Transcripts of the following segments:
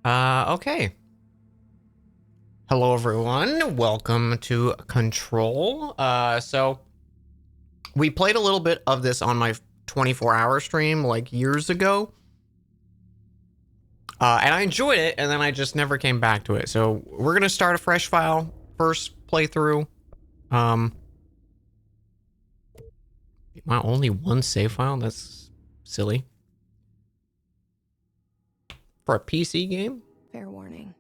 Okay. Hello, everyone. Welcome to Control. So we played a little bit of this on my 24-hour stream like years ago. And I enjoyed it, and then I just never came back to it. So we're gonna start a fresh file, first playthrough. Wow, only one save file? That's silly. For a PC game? Fair warning.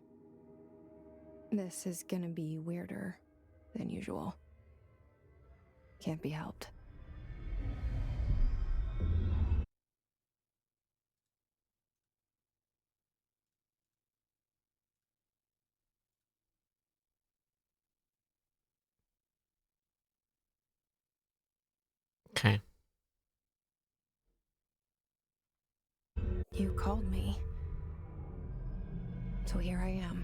This is gonna be weirder than usual. Can't be helped. Okay. You called me. So here I am.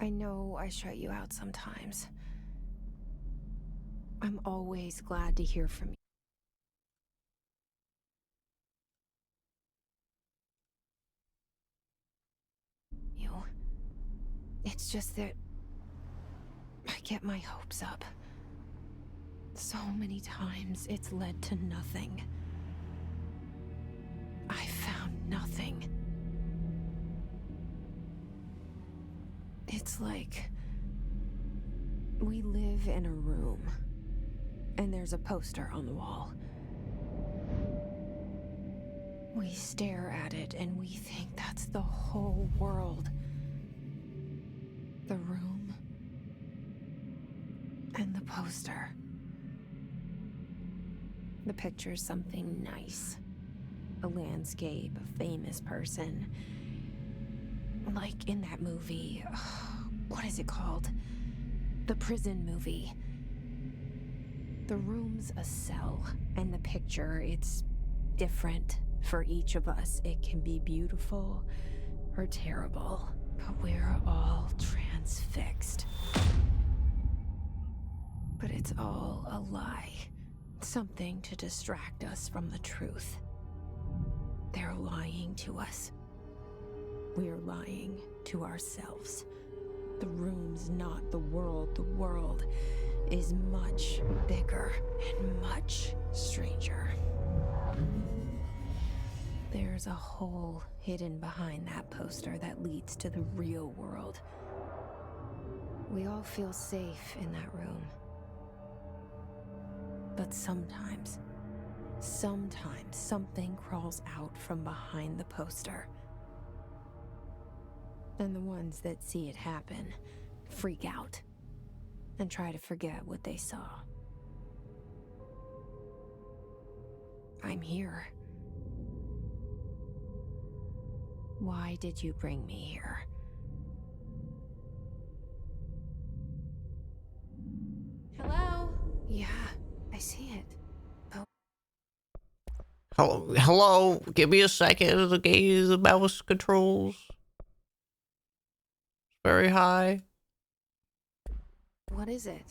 I know I shut you out sometimes. I'm always glad to hear from you. It's just that I get my hopes up. So many times it's led to nothing. I found nothing. It's like we live in a room, and there's a poster on the wall. We stare at it and we think that's the whole world. The room and the poster. The picture's something nice. A landscape, a famous person. Like in that movie, what is it called? The prison movie. The room's a cell, and the picture, it's different for each of us. It can be beautiful or terrible, but we're all transfixed. But it's all a lie. Something to distract us from the truth. They're lying to us. We're lying to ourselves. The room's not the world. The world is much bigger and much stranger. There's a hole hidden behind that poster that leads to the real world. We all feel safe in that room. But sometimes something crawls out from behind the poster. And the ones that see it happen freak out and try to forget what they saw. I'm here. Why did you bring me here? Hello? Yeah, I see it. But Hello. Give me a second to gaze the mouse controls. Very high. what is it?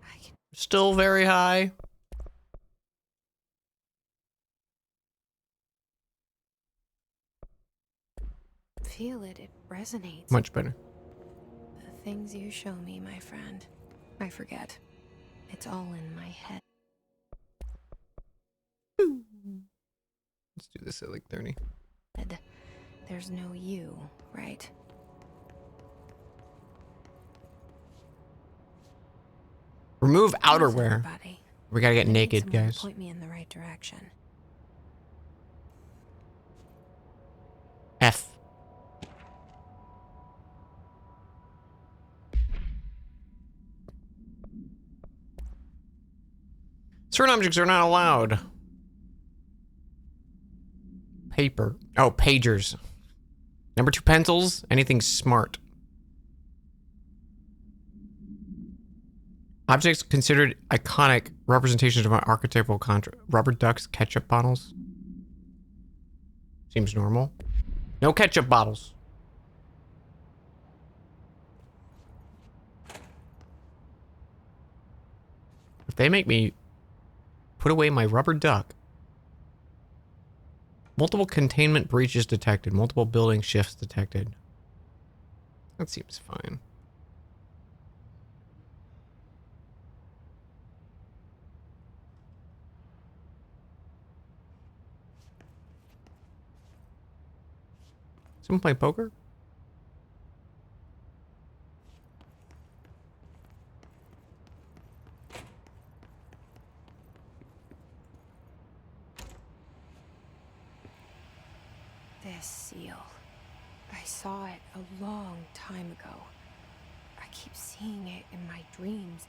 I can Still very high. feel it. It resonates. Much better. The things you show me, my friend, I forget. It's all in my head. Let's do this at like 30. There's no you, right? Remove How's outerwear. everybody? We gotta get I need naked, someone to guys. point me in the right direction. F. Certain objects are not allowed. Paper. Oh, pagers. Number 2, pencils. Anything smart. Objects considered iconic representations of an archetypal contrast. Rubber ducks, ketchup bottles. Seems normal. No ketchup bottles. They make me put away my rubber duck. Multiple containment breaches detected. Multiple building shifts detected. That seems fine. Someone play poker? This seal. I saw it a long time ago. I keep seeing it in my dreams.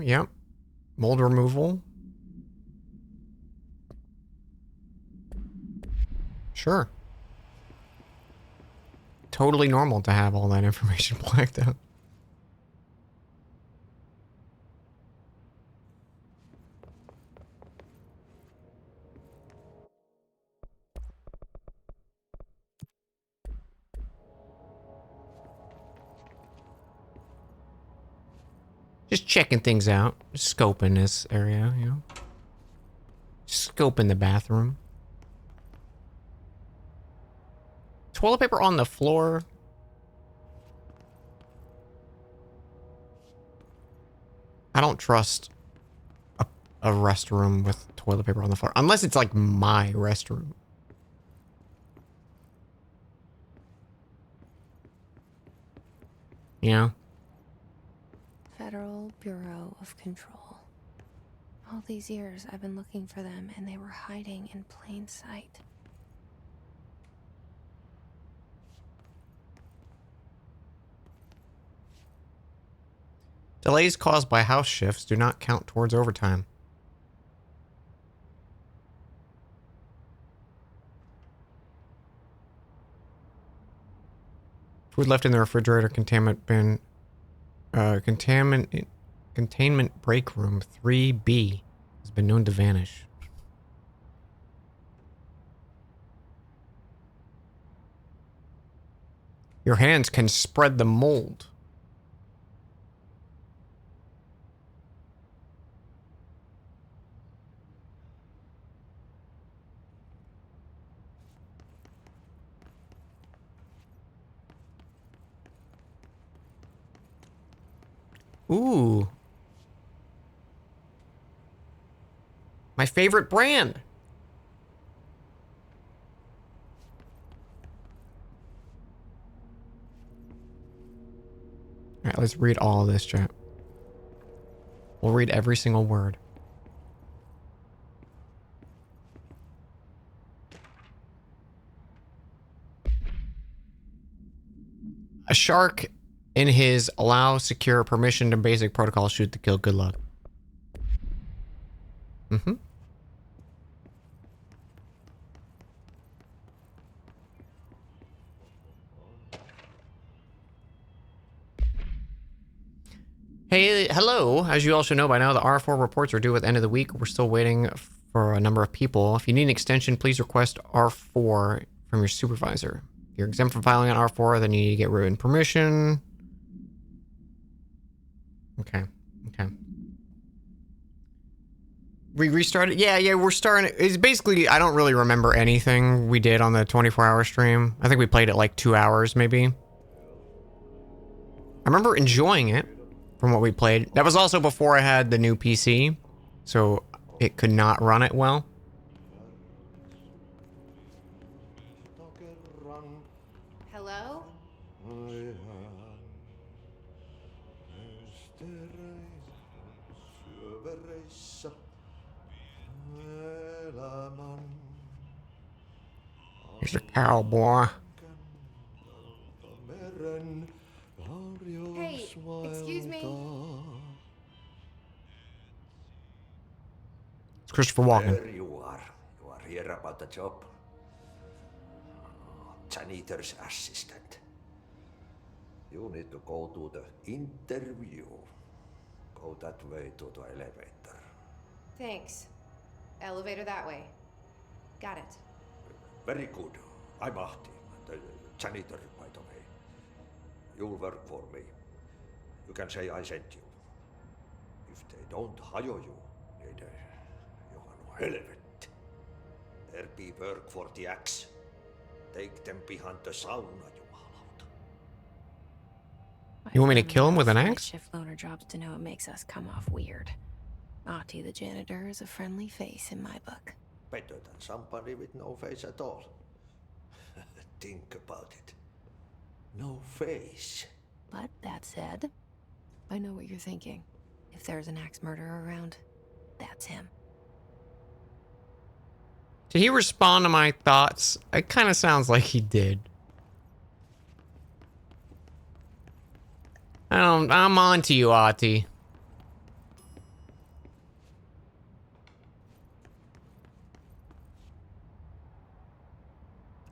Yep. Mold removal. Sure. Totally normal to have all that information blacked out. Just checking things out. Just scoping this area, you know. Scoping the bathroom. Toilet paper on the floor. I don't trust a restroom with toilet paper on the floor. Unless it's like my restroom. You know? Federal Bureau of Control. All these years I've been looking for them and they were hiding in plain sight. Delays caused by house shifts do not count towards overtime. Food left in the refrigerator containment bin. Containment break room 3B has been known to vanish. Your hands can spread the mold. Ooh. My favorite brand. All right, let's read all of this, chat. We'll read every single word. A shark in his allow secure permission to basic protocol shoot to kill. Good luck. Mm-hmm. Hey, hello. As you all should know by now, the R4 reports are due at the end of the week. We're still waiting for a number of people. If you need an extension, please request R4 from your supervisor. If you're exempt from filing on R4, then you need to get written permission. Okay. Okay. We restarted? Yeah, we're starting. It's basically, I don't really remember anything we did on the 24-hour stream. I think we played it like 2 hours, maybe. I remember enjoying it from what we played. That was also before I had the new PC, so it could not run it well. Hello? He's a cowboy. Hey, excuse me. It's Christopher Walken. There you are. You are here about the job. Janitor's assistant. You need to go to the interview. Go that way to the elevator. Thanks. Elevator that way. Got it. Very good. I'm Ahti, the janitor, by the way. You'll work for me. You can say I sent you. If they don't hire you, niin johan on helvet. There be work for the axe. Take them behind the sauna, jumalauta. You want me to kill him with an axe? Shift loner jobs to know it makes us come off weird. Ahti the janitor is a friendly face in my book. Better than somebody with no face at all. Think about it. No face. But that said, I know what you're thinking. If there's an axe murderer around, that's him. Did he respond to my thoughts? It kind of sounds like he did. I'm on to you, Ahti.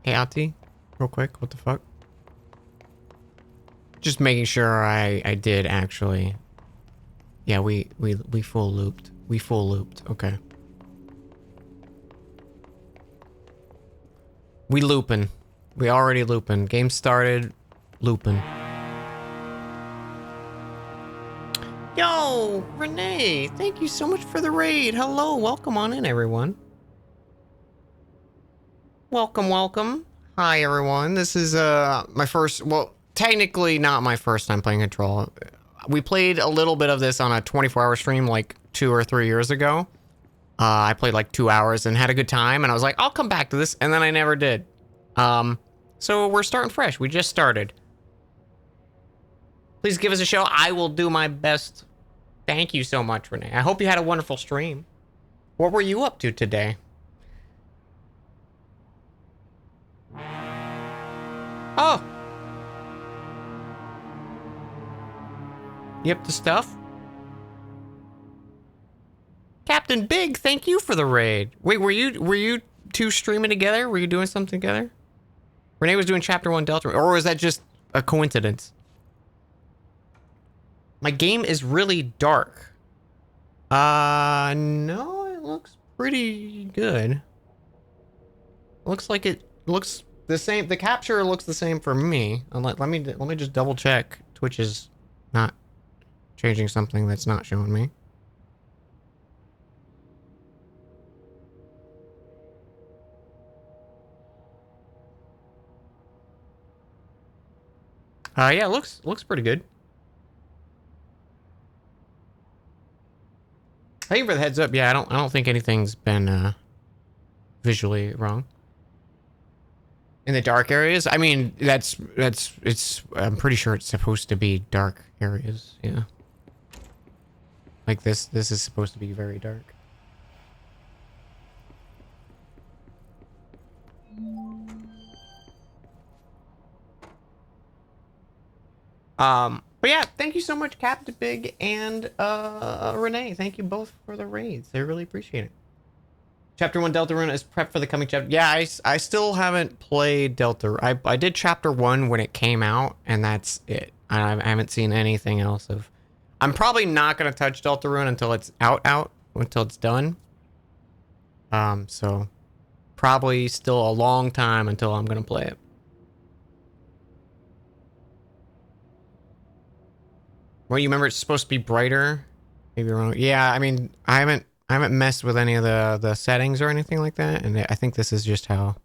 Hey, Ahti, real quick, what the fuck? Just making sure I did actually. Yeah, we full looped. We full looped. Okay. We looping. We already looping. Game started. Looping. Yo, Renee, thank you so much for the raid. Hello, welcome on in, everyone. Welcome, welcome. Hi, everyone. This is my first, well, technically not my first time playing Control. We played a little bit of this on a 24-hour stream like 2 or 3 years ago. I played like 2 hours and had a good time, and I was like, I'll come back to this, and then I never did. So we're starting fresh. We just started. Please give us a show. I will do my best. Thank you so much, Renee. I hope you had a wonderful stream. What were you up to today? Oh. You up to stuff? Captain Big, thank you for the raid. Wait, were you two streaming together? Were you doing something together? Renee was doing chapter 1 Delta, or was that just a coincidence? My game is really dark. No, it looks pretty good. Looks like it looks the same. The capture looks the same for me. Let me just double check. Twitch is not changing something that's not showing me. Yeah, looks pretty good. Thank you for the heads up. Yeah, I don't think anything's been visually wrong. In the dark areas? I mean, it's I'm pretty sure it's supposed to be dark areas, yeah. Like this is supposed to be very dark. But yeah, thank you so much, Captain Big and Renee. Thank you both for the raids. I really appreciate it. Chapter 1 Deltarune is prep for the coming chapter. Yeah, I still haven't played Delta. I did chapter 1 when it came out, and that's it. I haven't seen anything else of. I'm probably not gonna touch Deltarune until it's until it's done. So probably still a long time until I'm gonna play it. Well, you remember it's supposed to be brighter? Maybe wrong. Yeah, I mean, I haven't messed with any of the settings or anything like that, and I think this is just how.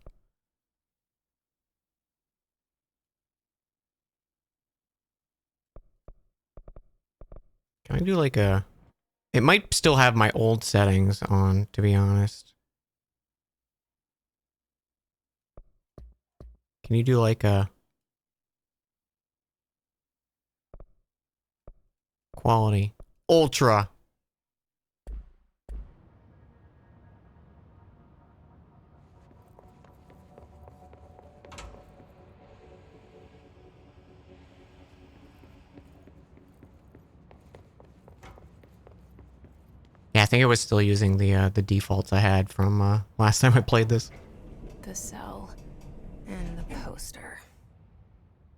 Can I do like a? It might still have my old settings on, to be honest. Can you do like a quality ultra? Yeah, I think it was still using the defaults I had from last time I played this. The cell and the poster.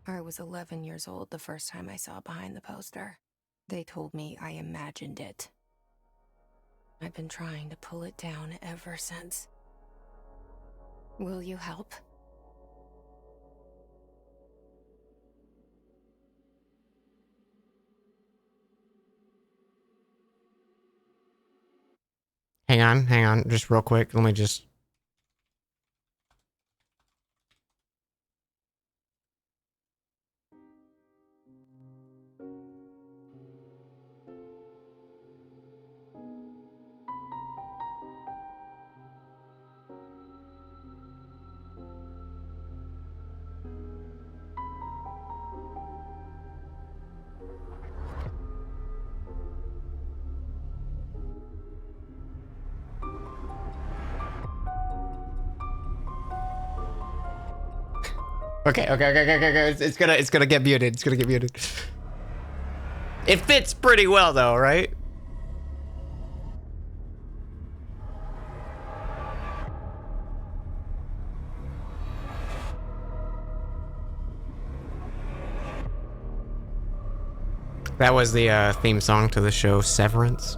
I was 11 years old the first time I saw behind the poster. They told me I imagined it. I've been trying to pull it down ever since. Will you help? Hang on, just real quick. Let me just... Okay. It's gonna get muted. It's gonna get muted. It fits pretty well though, right? That was the theme song to the show Severance.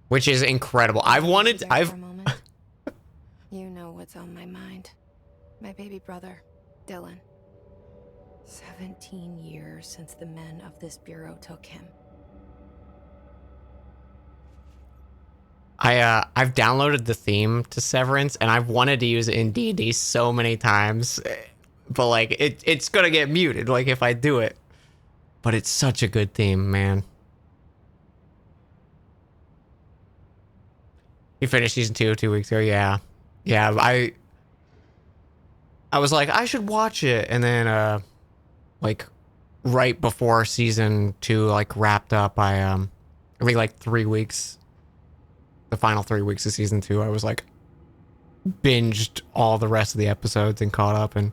Which is incredible. I've You know what's on my mind. My baby brother, Dylan. 17 years since the men of this bureau took him. I've downloaded the theme to Severance and I've wanted to use it in D&D so many times, but like it's gonna get muted like if I do it. But it's such a good theme, man. You finished season 2 weeks ago, yeah. Yeah, I was like, I should watch it, and then like right before season 2 like wrapped up, I think like 3 weeks, the final 3 weeks of season 2, I was like binged all the rest of the episodes and caught up, and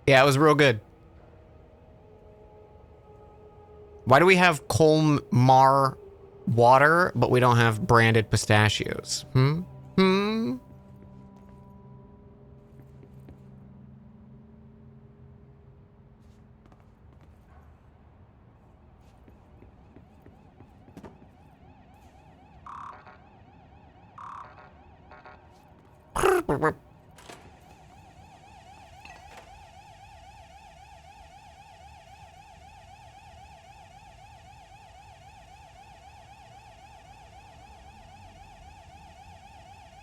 yeah, it was real good. Why do we have Colmar water, but we don't have branded pistachios?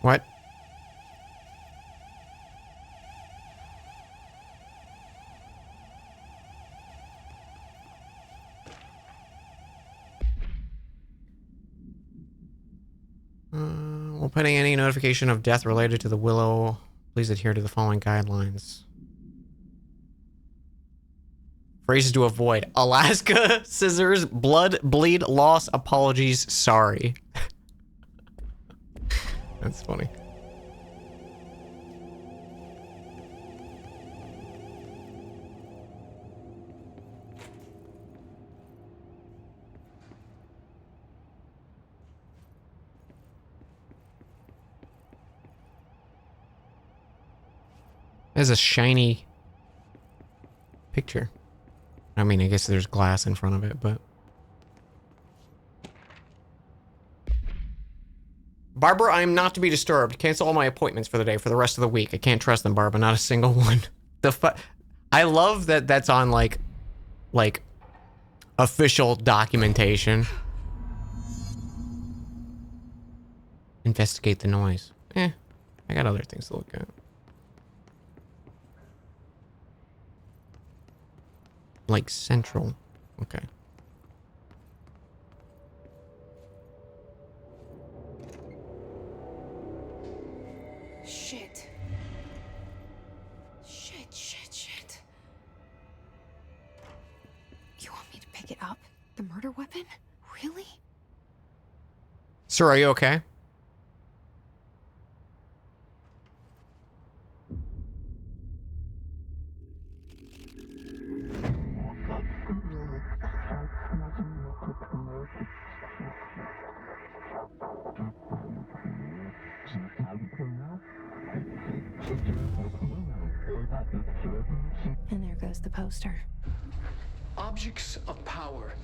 What? While pending any notification of death related to the Willow, please adhere to the following guidelines. Phrases to avoid: Alaska, scissors, blood, bleed, loss, apologies, sorry. That's funny. There's a shiny picture. I mean, I guess there's glass in front of it, but... Barbara, I am not to be disturbed. Cancel all my appointments for the day, for the rest of the week. I can't trust them, Barbara. Not a single one. I love that that's on, like, official documentation. Investigate the noise. I got other things to look at. Like central. Okay. Shit. You want me to pick it up? The murder weapon? Really? Sir, are you okay? And there goes the poster. Objects of power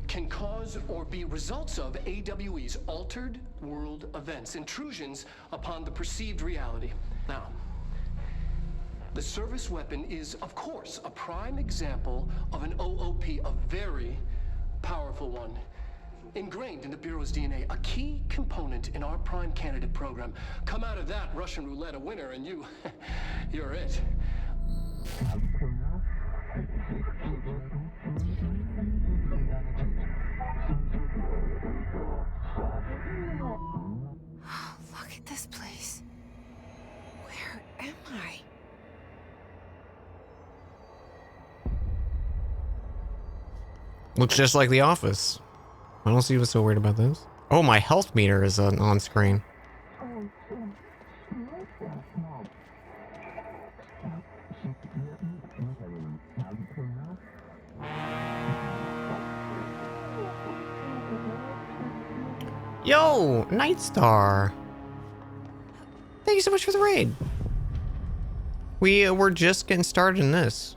can cause or be results of AWE's altered world events, intrusions upon the perceived reality. Now, the service weapon is, of course, a prime example of an OOP, a very powerful one. Ingrained in the Bureau's DNA, a key component in our prime candidate program. Come out of that Russian roulette a winner and you're it. Look at this place. Where am I? Looks just like The Office. I don't see what's so weird about this. Oh, my health meter is on screen. Yo, Night Star. Thank you so much for the raid. We're just getting started in this.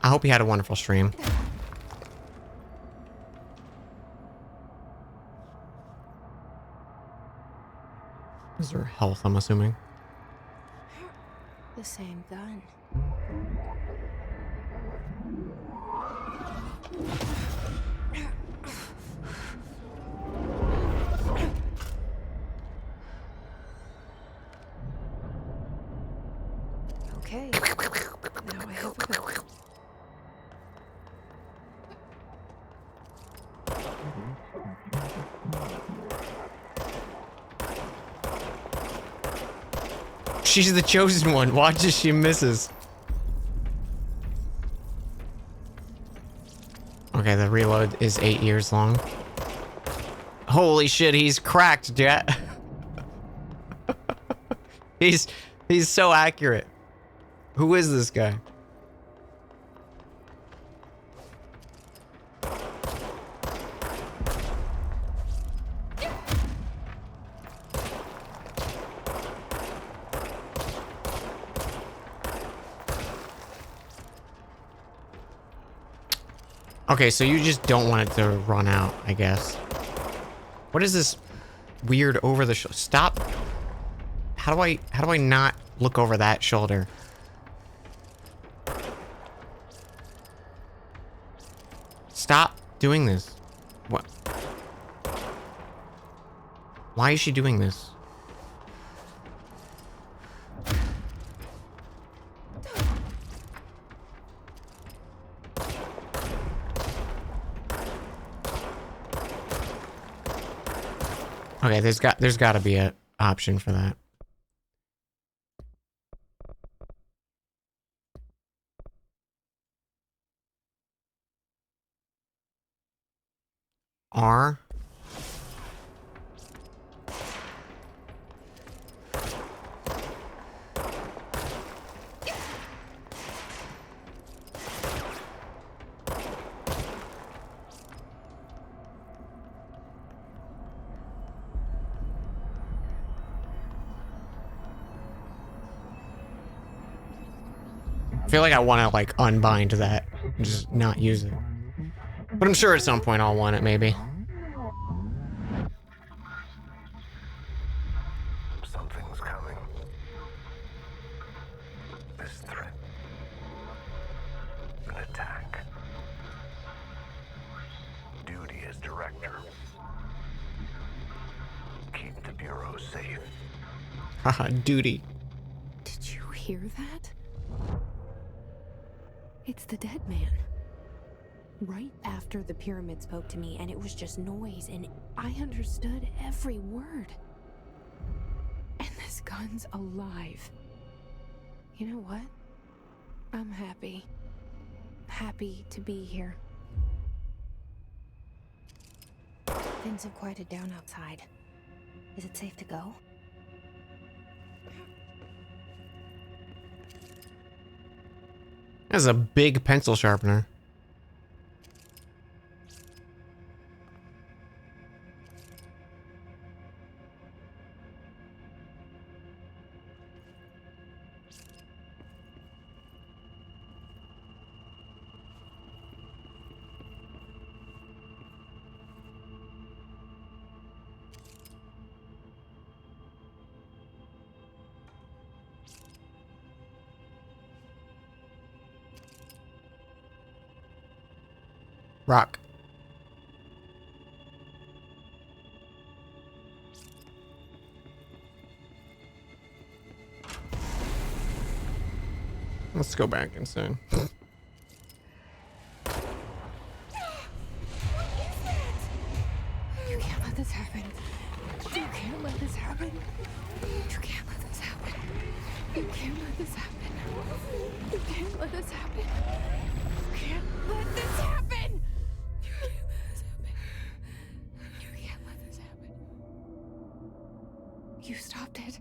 I hope you had a wonderful stream. Is there health, I'm assuming? The same gun. Okay. Now I have a gun. She's the chosen one. Watch as she misses. Okay, the reload is 8 years long. Holy shit, he's cracked, Jet. he's so accurate. Who is this guy? Okay, so you just don't want it to run out, I guess. What is this weird over the shoulder? Stop. How do I not look over that shoulder? Stop doing this. What? Why is she doing this? Okay, there's got to be an option for that. R. I feel like I want to like unbind that and just not use it. But I'm sure at some point I'll want it, maybe. Something's coming. This threat. An attack. Duty as director. Keep the Bureau safe. Haha, duty. Did you hear that? It's the dead man. Right after the pyramid spoke to me, and it was just noise, and I understood every word. And this gun's alive. You know what? I'm happy. Happy to be here. Things have quieted down outside. Is it safe to go? That's a big pencil sharpener. Rock. Let's go back inside. You can't let this happen. You can't let this happen. You can't let this happen. You can't let this happen. You can't let this happen. You can't let this happen. You can't let this happen. You can't let this happen. You stopped it.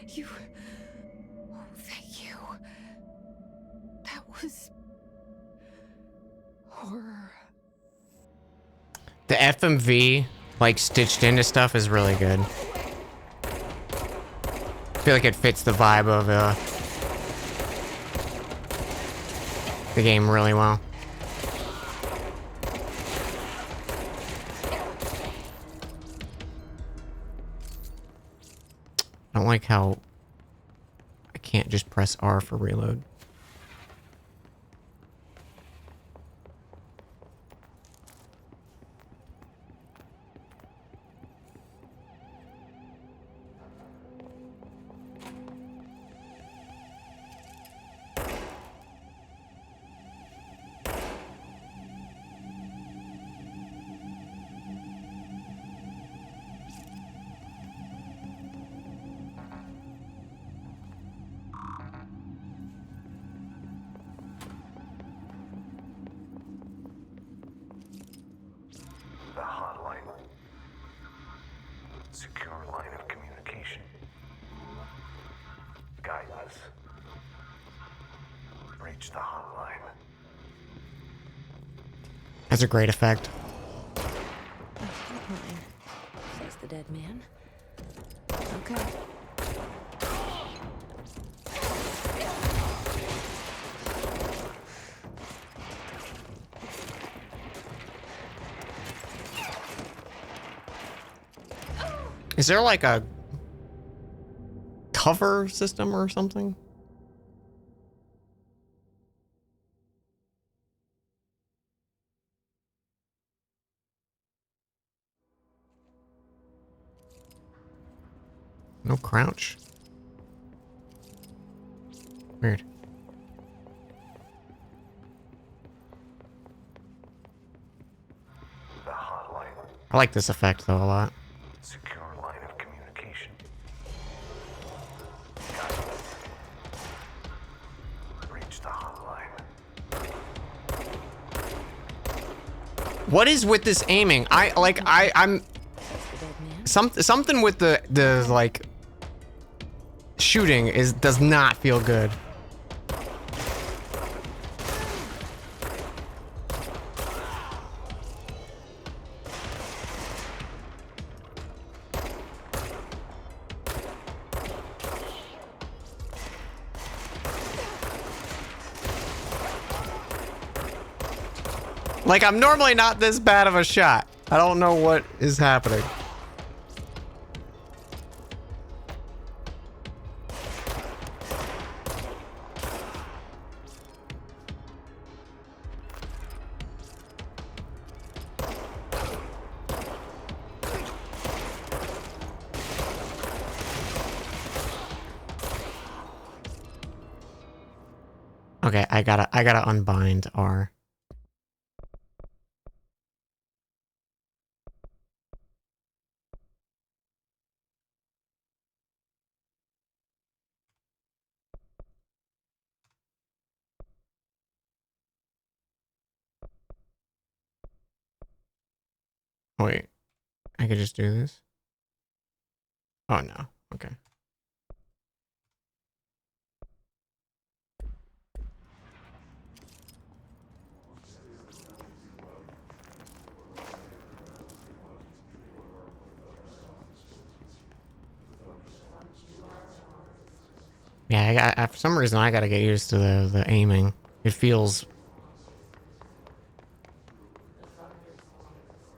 You. Oh, thank you. That was horror. The FMV, like, stitched into stuff is really good. I feel like it fits the vibe of the game really well. I don't like how I can't just press R for reload. The hotline. Secure line of communication. Guide us. Reach the hotline. That's a great effect. Hotline, says the dead man. Okay. Is there like a cover system or something? No crouch. Weird. The hotline. I like this effect though a lot. Secure line of communication. Guide us. Reach the hotline. What is with this aiming? I'm something with the like shooting does not feel good. Like, I'm normally not this bad of a shot. I don't know what is happening. Okay, I gotta unbind R. Wait, I could just do this? Oh no, okay. Yeah, for some reason I gotta get used to the aiming. It feels,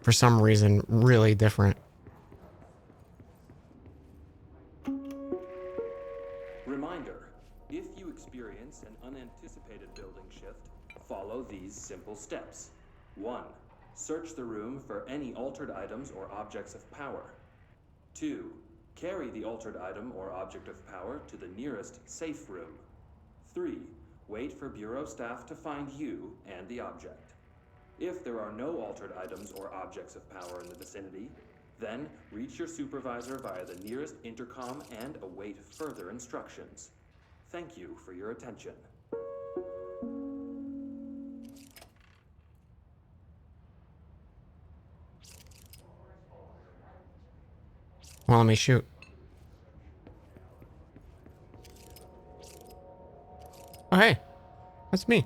for some reason, really different. Reminder, if you experience an unanticipated building shift, Follow these simple steps. 1. Search the room for any altered items or objects of power. 2. Carry the altered item or object of power to the nearest safe room. 3. Wait for Bureau staff to find you and the object. If there are no altered items or objects of power in the vicinity, then reach your supervisor via the nearest intercom and await further instructions. Thank you for your attention. Well, let me shoot. Oh, hey. That's me.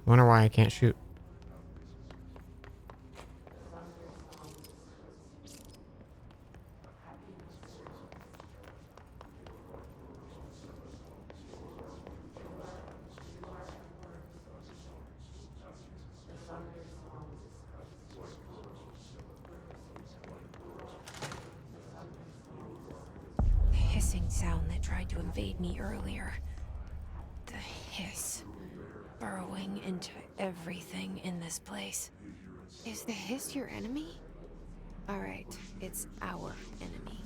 Wonder why I can't shoot. The hissing sound that tried to invade me earlier. The hiss. Burrowing into everything in this place. Is the hiss your enemy? Alright, it's our enemy.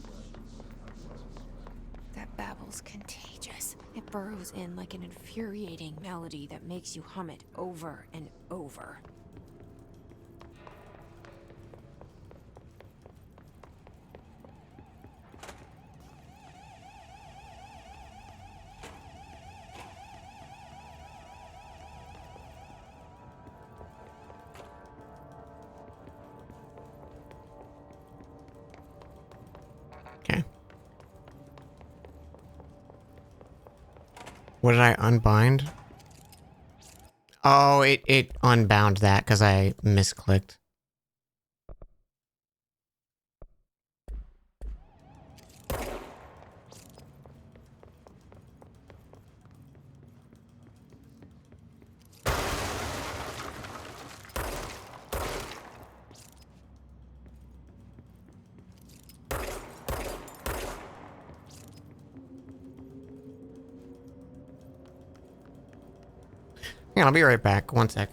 That babble's contagious. It burrows in like an infuriating melody that makes you hum it over and over. Okay. What did I unbind? Oh, it unbound that because I misclicked. Yeah, I'll be right back. One sec.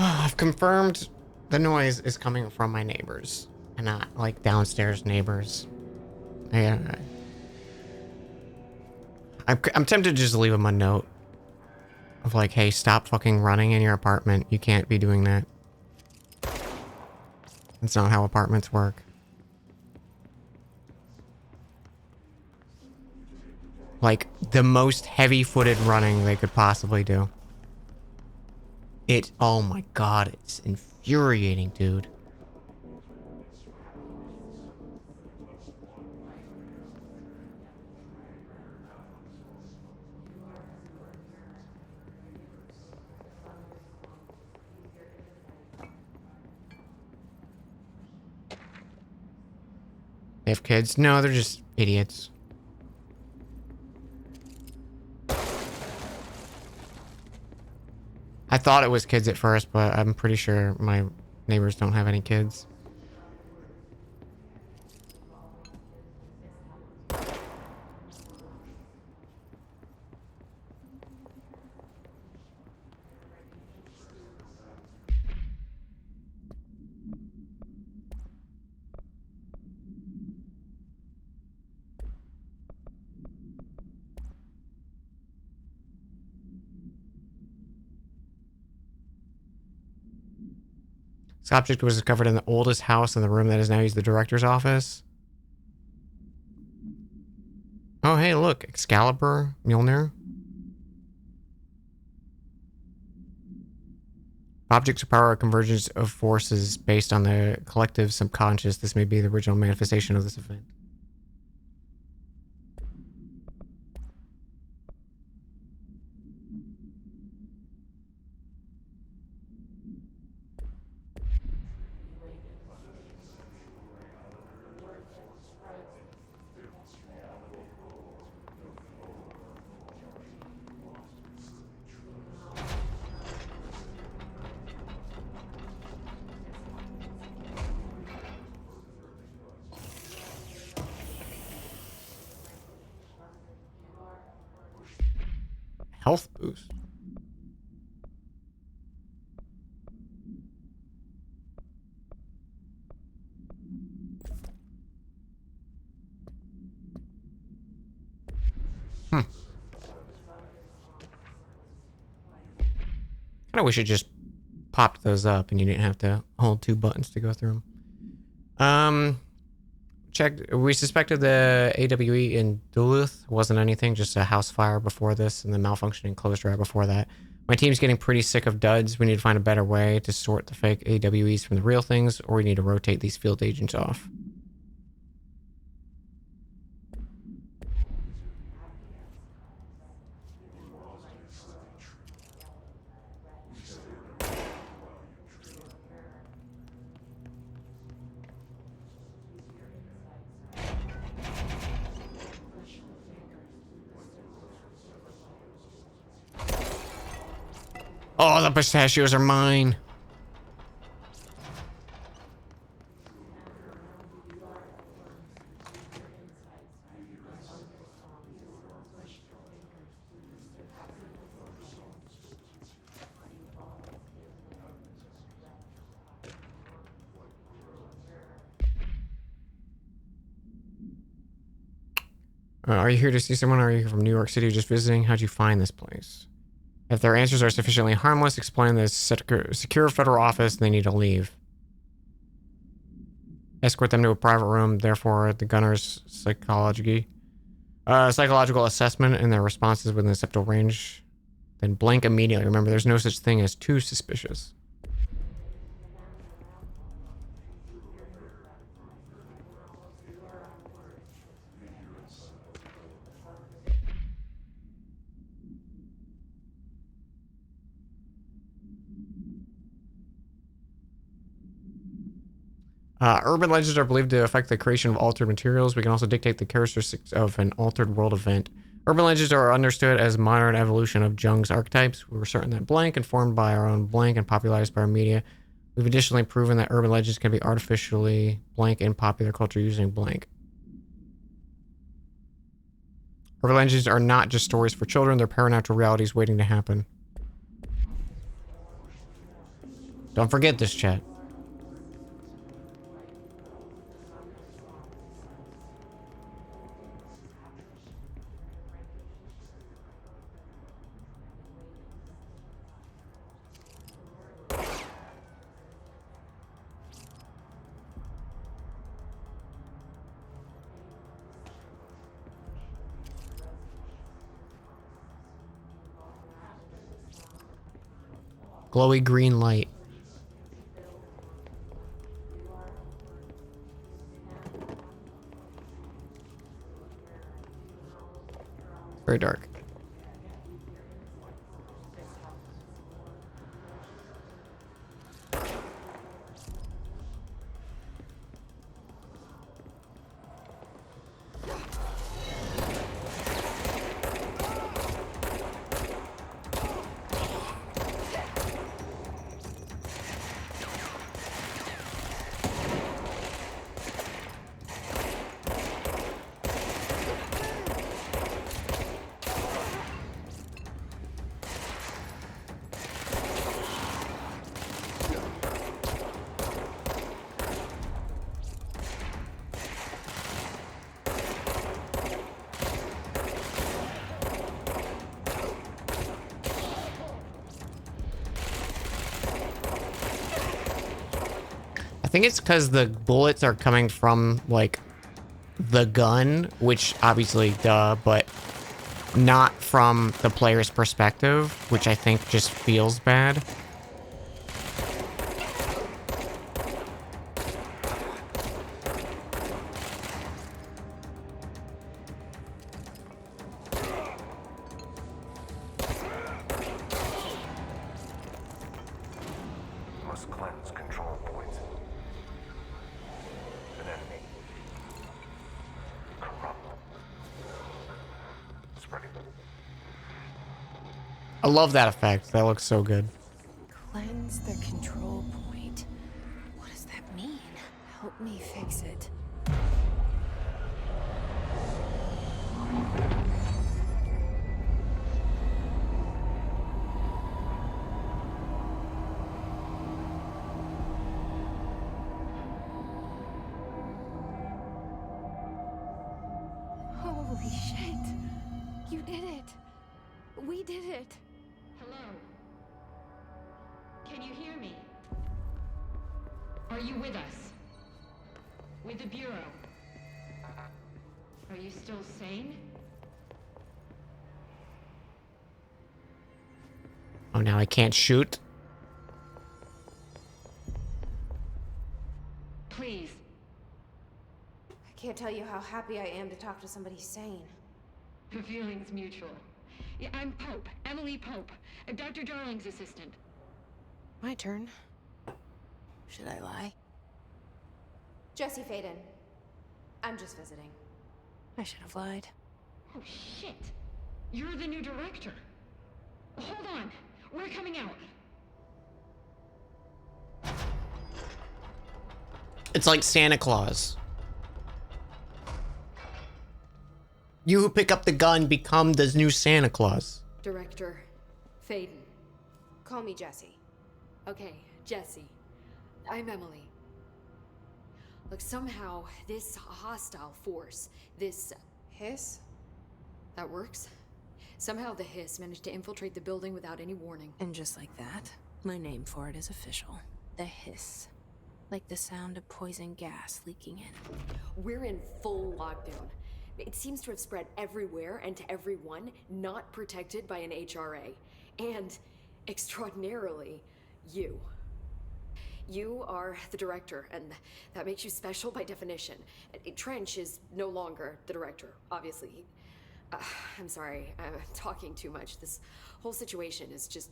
I've confirmed the noise is coming from my neighbors and not like downstairs neighbors. I'm tempted to just leave them a note of like, hey, stop fucking running in your apartment. You can't be doing that. That's not how apartments work. Like the most heavy-footed running they could possibly do. Oh my god, it's infuriating, dude. They have kids? No, they're just idiots. I thought it was kids at first, but I'm pretty sure my neighbors don't have any kids. This object was discovered in the oldest house in the room that is now used the director's office. Oh, hey, look. Excalibur, Mjolnir. Objects of power are convergence of forces based on the collective subconscious. This may be the original manifestation of this event. Health boost. Kind of wish it just popped those up and you didn't have to hold 2 buttons to go through them. Checked. We suspected the AWE in Duluth wasn't anything, just a house fire before this and the malfunctioning clothes dryer before that. My team's getting pretty sick of duds. We need to find a better way to sort the fake AWEs from the real things, or we need to rotate these field agents off. Oh, the pistachios are mine. Are you here to see someone? Are you from New York City just visiting? How'd you find this place? If their answers are sufficiently harmless, explain this secure federal office and they need to leave. Escort them to a private room, therefore the gunner's psychological assessment and their responses within acceptable range. Then blank immediately. Remember, there's no such thing as too suspicious. Urban legends are believed to affect the creation of altered materials. We can also dictate the characteristics of an altered world event. Urban legends are understood as modern evolution of Jung's archetypes. We were certain that blank, informed by our own blank and popularized by our media. We've additionally proven that urban legends can be artificially blank in popular culture using blank. Urban legends are not just stories for children, they're paranatural realities waiting to happen. Don't forget this, chat. Glowy green light. Very dark. I think it's because the bullets are coming from, like, the gun, which obviously, duh, but not from the player's perspective, which I think just feels bad. Must cleanse control points. An enemy. Corrupt. Spreading. I love that effect. That looks so good. Cleanse the control point. What does that mean? Help me fix it. Holy shit. You did it. We did it. Hello? Can you hear me? Are you with us? With the Bureau? Are you still sane? Oh, now I can't shoot. Please. I can't tell you how happy I am to talk to somebody sane. The feeling's mutual. Yeah, I'm Pope. Emily Pope. Dr. Darling's assistant. My turn. Should I lie? Jesse Faden. I'm just visiting. I should have lied. Oh, shit. You're the new director. Hold on. We're coming out. It's like Santa Claus. You who pick up the gun become the new Santa Claus. Director Faden. Call me Jesse. Okay, Jesse. I'm Emily. Look, somehow this hostile force, this Hiss? that works. Somehow the hiss managed to infiltrate the building without any warning. And just like that, my name for it is official. The hiss. Like the sound of poison gas leaking in. We're in full lockdown. It seems to have spread everywhere and to everyone not protected by an HRA. And, extraordinarily, you. You are the director, and that makes you special by definition. Trench is no longer the director, obviously. I'm sorry, I'm talking too much. This whole situation is just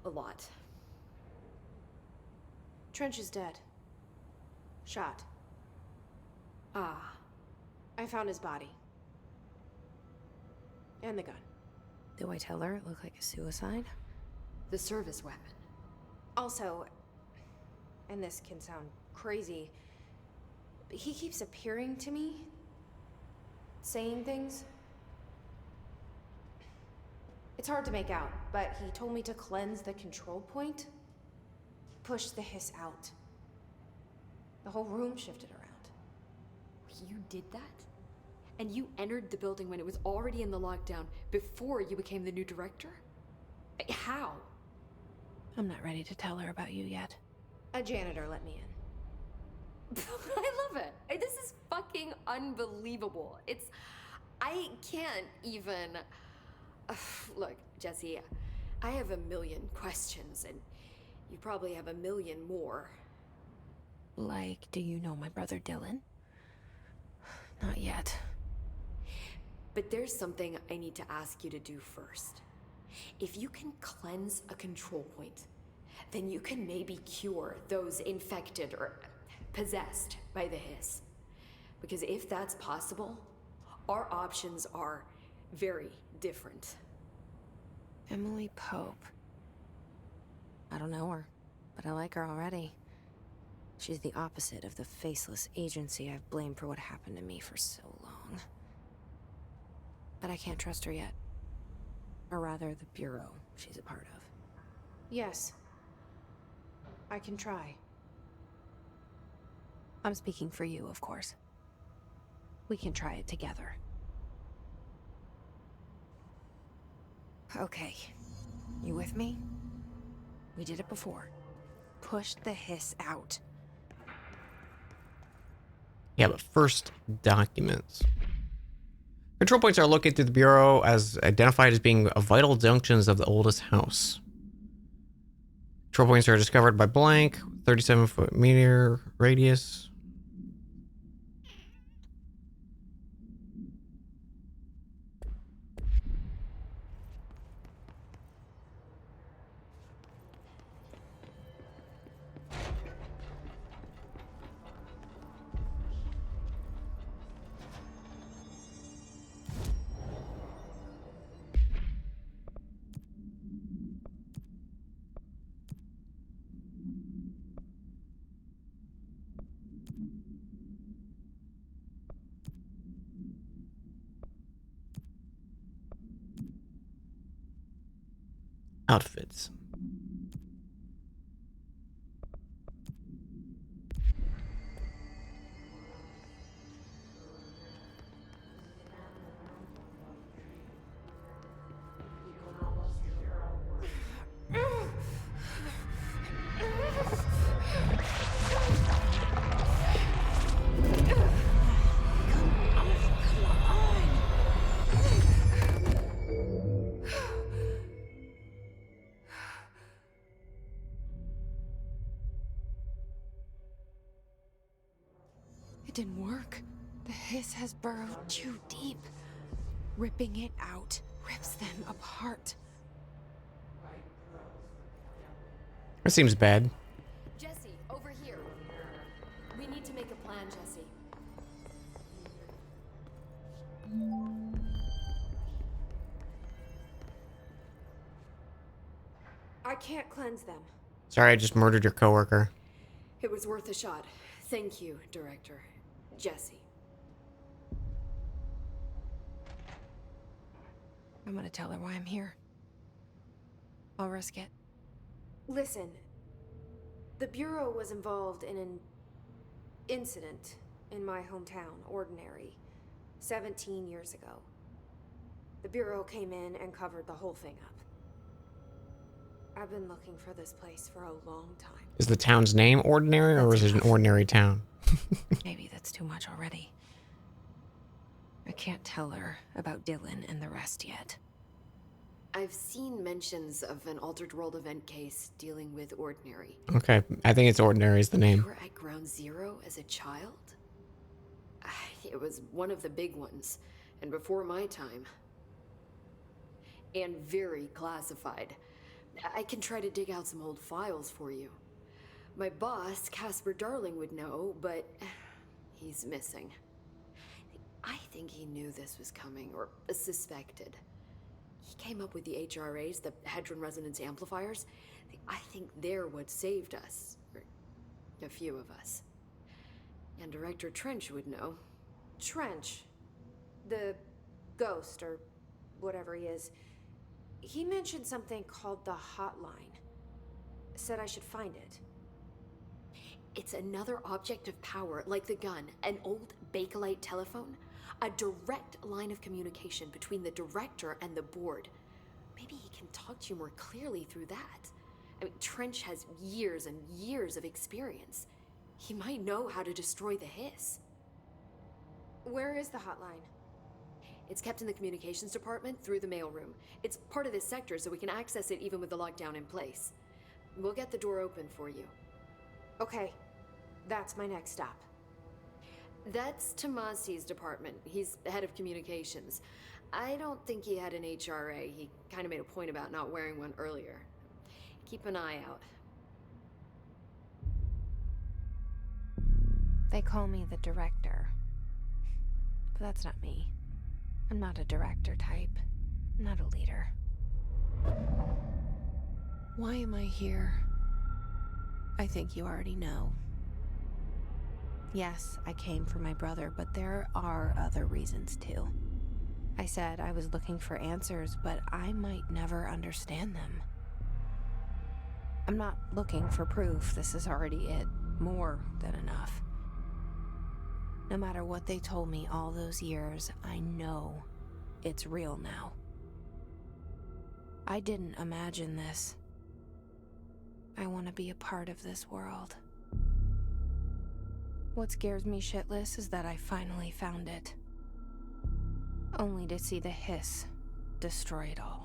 a lot. Trench is dead. Shot. Ah, I found his body. And the gun. Do I tell her it looked like a suicide? the service weapon. Also, and this can sound crazy, but he keeps appearing to me, saying things. It's hard to make out, but he told me to cleanse the control point, push the hiss out. The whole room shifted around. You did that? And you entered the building when it was already in the lockdown before you became the new director? How? I'm not ready to tell her about you yet. A janitor let me in. I love it. This is fucking unbelievable. I can't even... Look, Jesse, I have a million questions, and you probably have a million more. Like, do you know my brother Dylan? Not yet. But there's something I need to ask you to do first. If you can cleanse a control point, then you can maybe cure those infected or possessed by the hiss. Because if that's possible, our options are very different. Emily Pope. I don't know her, but I like her already. She's the opposite of the faceless agency I've blamed for what happened to me for so long. But I can't trust her yet. Or rather, the Bureau she's a part of. Yes. I can try. I'm speaking for you, of course. We can try it together. Okay. You with me? We did it before. Push the hiss out. Yeah, but first, documents. Control points are located through the Bureau as identified as being vital junctions of the oldest house. Control points are discovered by blank, 37-foot meter radius. Outfits. It didn't work. The hiss has burrowed too deep. Ripping it out rips them apart. That seems bad. Jesse, over here. We need to make a plan, Jesse. I can't cleanse them. Sorry, I just murdered your coworker. It was worth a shot. Thank you, Director. Jesse. I'm gonna tell her why I'm here. I'll risk it. Listen, the Bureau was involved in an incident in my hometown, Ordinary, 17 years ago. The Bureau came in and covered the whole thing up. I've been looking for this place for a long time. Is the town's name Ordinary, or is it an ordinary town? Maybe that's too much already. I can't tell her about Dylan and the rest yet. I've seen mentions of an Altered World event case dealing with Ordinary. Okay, I think it's Ordinary is the You name. were at Ground Zero as a child? It was one of the big ones, and before my time. And very classified. I can try to dig out some old files for you. My boss, Casper Darling, would know, but he's missing. I think he knew this was coming, or suspected. He came up with the HRAs, the Hadron Resonance Amplifiers. I think they're what saved us. Or a few of us. And Director Trench would know. Trench, the ghost, or whatever he is, he mentioned something called the hotline. Said I should find it. It's another object of power, like the gun, an old Bakelite telephone. A direct line of communication between the director and the board. Maybe he can talk to you more clearly through that. I mean, Trench has years and years of experience. He might know how to destroy the hiss. Where is the hotline? It's kept in the communications department through the mailroom. It's part of this sector, so we can access it even with the lockdown in place. We'll get the door open for you. Okay, that's my next stop. That's Tomasi's department. He's the head of communications. I don't think he had an HRA. He kind of made a point about not wearing one earlier. Keep an eye out. They call me the director. But that's not me. I'm not a director type. I'm not a leader. Why am I here? I think you already know. Yes, I came for my brother, but there are other reasons too. I said I was looking for answers, but I might never understand them. I'm not looking for proof. This is already it. More than enough. No matter what they told me all those years, I know it's real now. I didn't imagine this. I want to be a part of this world. What scares me shitless is that I finally found it. Only to see the hiss destroy it all.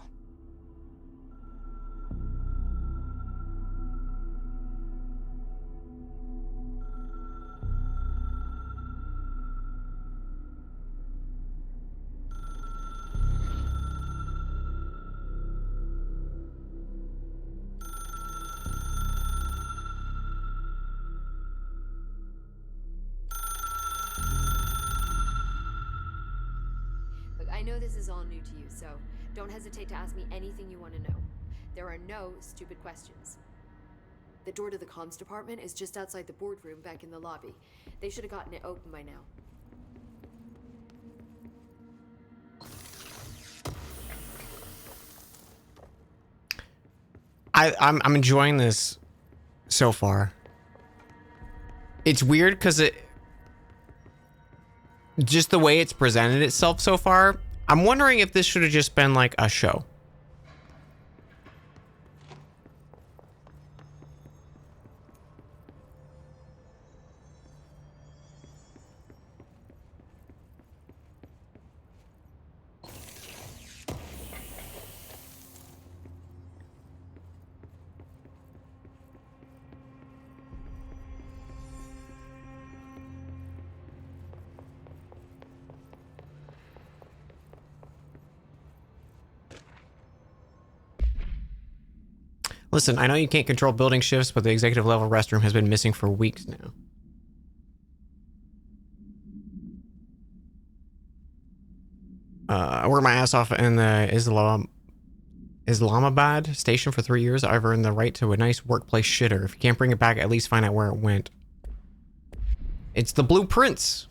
Look, I know this is all new to you, so don't hesitate to ask me anything you want to know. There are no stupid questions. The door to the comms department is just outside the boardroom back in the lobby. They should have gotten it open by now. I'm enjoying this so far. It's weird because it just the way it's presented itself so far. I'm wondering if this should have just been like a show. Listen, I know you can't control building shifts, but the executive level restroom has been missing for weeks now. I worked my ass off in the Islamabad station for 3 years. I've earned the right to a nice workplace shitter. If you can't bring it back, at least find out where it went. It's the blueprints.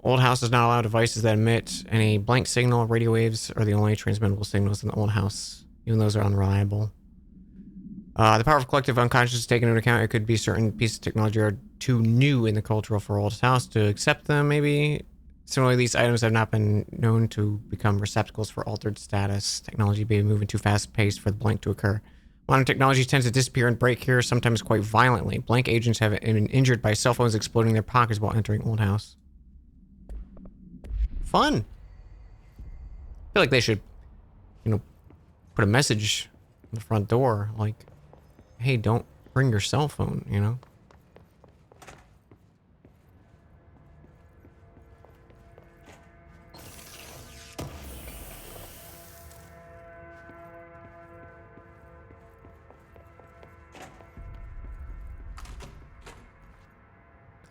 Old house does not allow devices that emit any blank signal. Radio waves are the only transmittable signals in the old house. Even those are unreliable. The power of collective unconscious is taken into account. It could be certain pieces of technology are too new in the cultural for old house to accept them, maybe. Similarly, these items have not been known to become receptacles for altered status. Technology may be moving too fast-paced for the blank to occur. Modern technology tends to disappear and break here, sometimes quite violently. Blank agents have been injured by cell phones exploding their pockets while entering old house. Fun. I feel like they should, put a message on the front door, like, hey, don't bring your cell phone,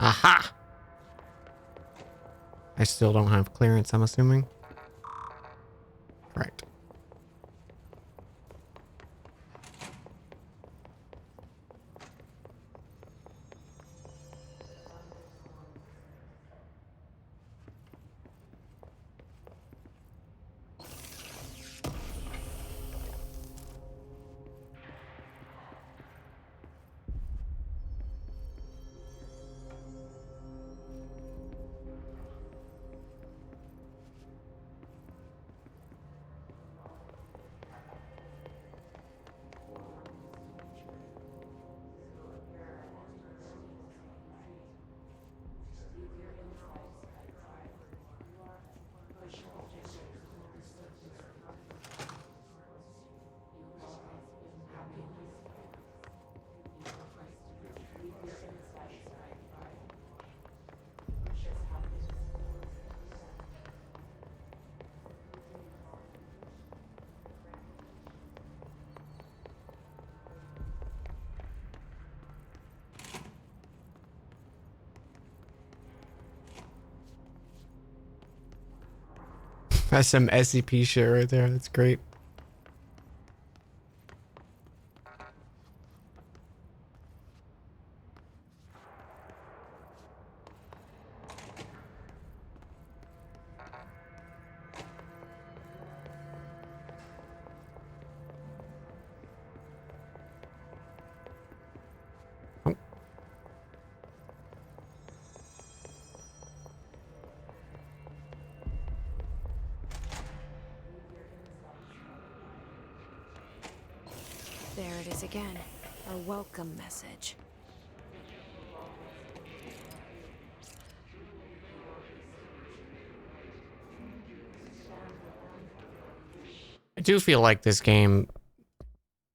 Aha! I still don't have clearance, I'm assuming. Right. That's some SCP shit right there. That's great. There it is again. A welcome message. I do feel like this game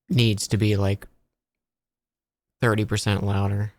needs to be like 30% louder.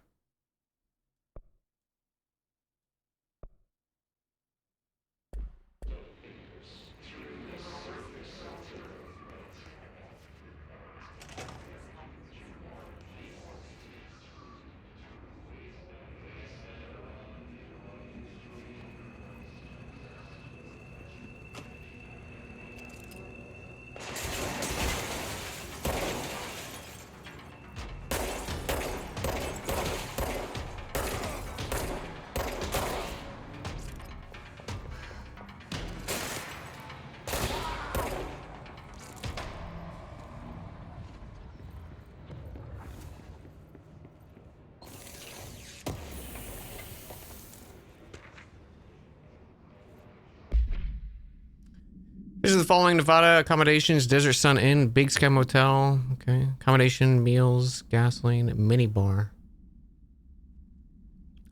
These are the following Nevada accommodations: Desert Sun Inn, Big Sky Motel. Okay, accommodation, meals, gasoline, mini bar.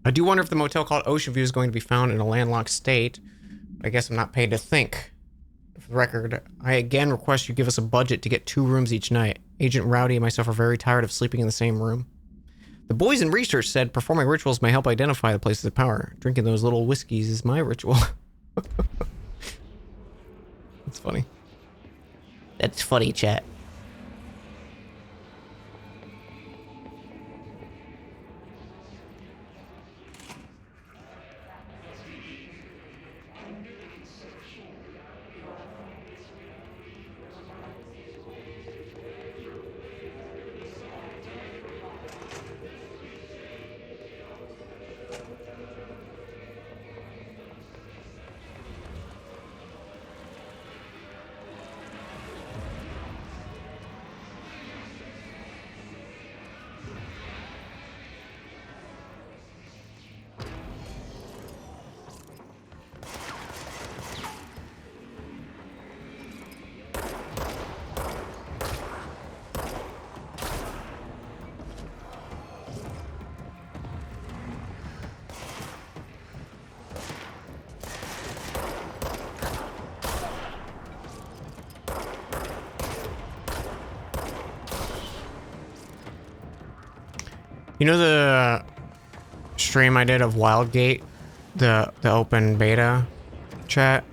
I do wonder if the motel called Ocean View is going to be found in a landlocked state. I guess I'm not paid to think. For the record, I again request you give us a budget to get 2 rooms each night. Agent Rowdy and myself are very tired of sleeping in the same room. The boys in research said performing rituals may help identify the places of power. Drinking those little whiskeys is my ritual. That's funny. That's funny, chat. You know the stream I did of Wildgate, the open beta chat?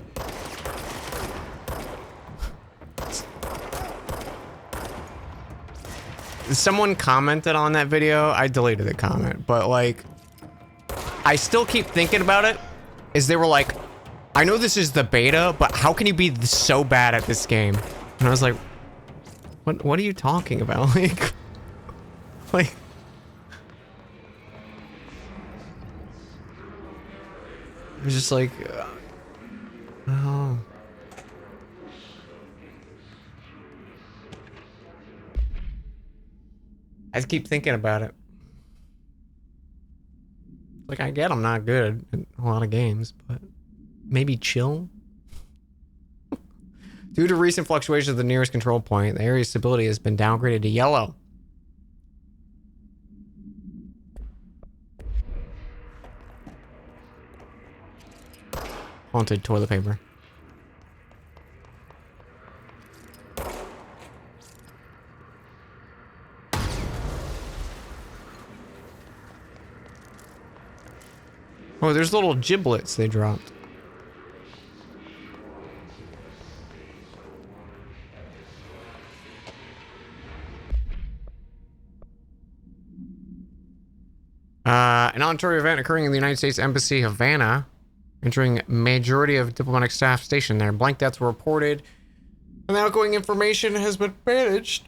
Someone commented on that video. I deleted the comment, but like I still keep thinking about it. Is they were like, I know this is the beta, but how can you be so bad at this game? And I was like, what are you talking about? Like it was just like, oh. I just keep thinking about it. Like, I get I'm not good at a lot of games, but maybe chill? Due to recent fluctuations of the nearest control point, the area's stability has been downgraded to yellow. Haunted toilet paper. Oh, there's little giblets they dropped. An Ontario event occurring in the United States Embassy, Havana. Entering majority of diplomatic staff stationed there. Blank deaths were reported, and the outgoing information has been managed.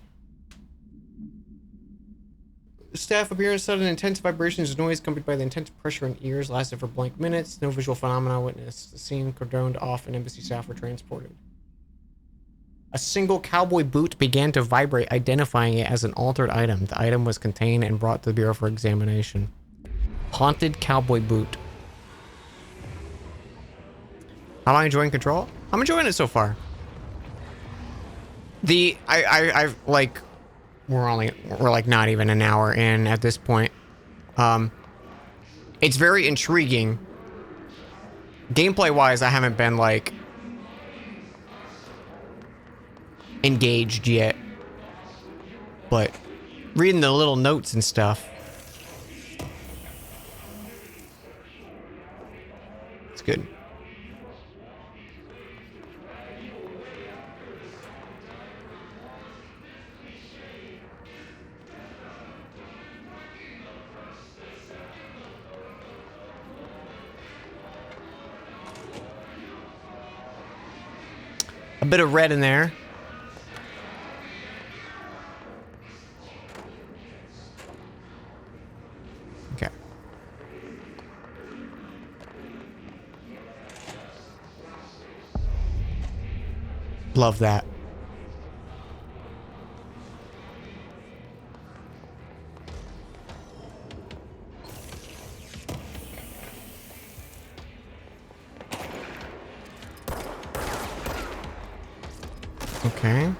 Staff appearance sudden intense vibrations of noise accompanied by the intense pressure in ears lasted for blank minutes. No visual phenomena witnessed. The scene cordoned off and embassy staff were transported. A single cowboy boot began to vibrate, identifying it as an altered item. The item was contained and brought to the Bureau for examination. Haunted cowboy boot. How am I enjoying Control? I'm enjoying it so far. I've like, we're like not even an hour in at this point. It's very intriguing. Gameplay wise, I haven't been like engaged yet, but reading the little notes and stuff, it's good. A bit of red in there. Okay. Love that. Okay.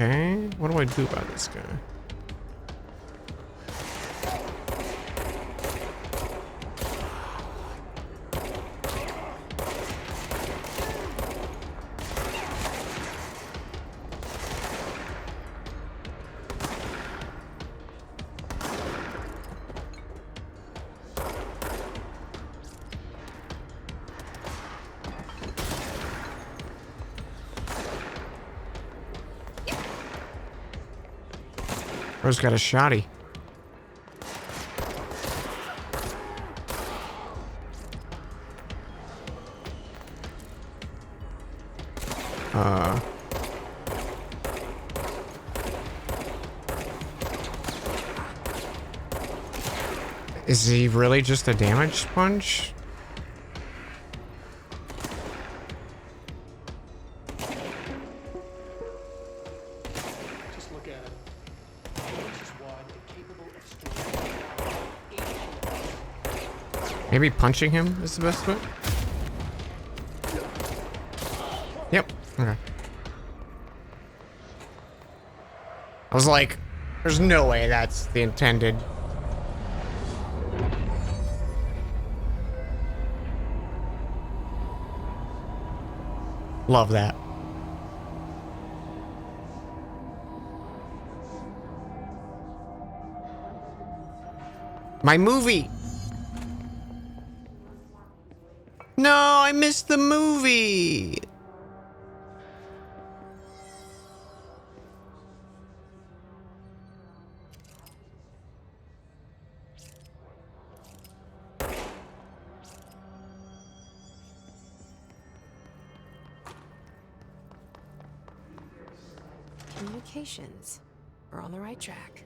Okay, what do I do about this guy? Bro's got a shotty. Is he really just a damage sponge? Just look at it. This is wide and capable of storing. Maybe punching him is the best way? Yep. Okay. I was like, there's no way that's the intended. Love that. My movie. No, I missed the movie. Communications. We're on the right track.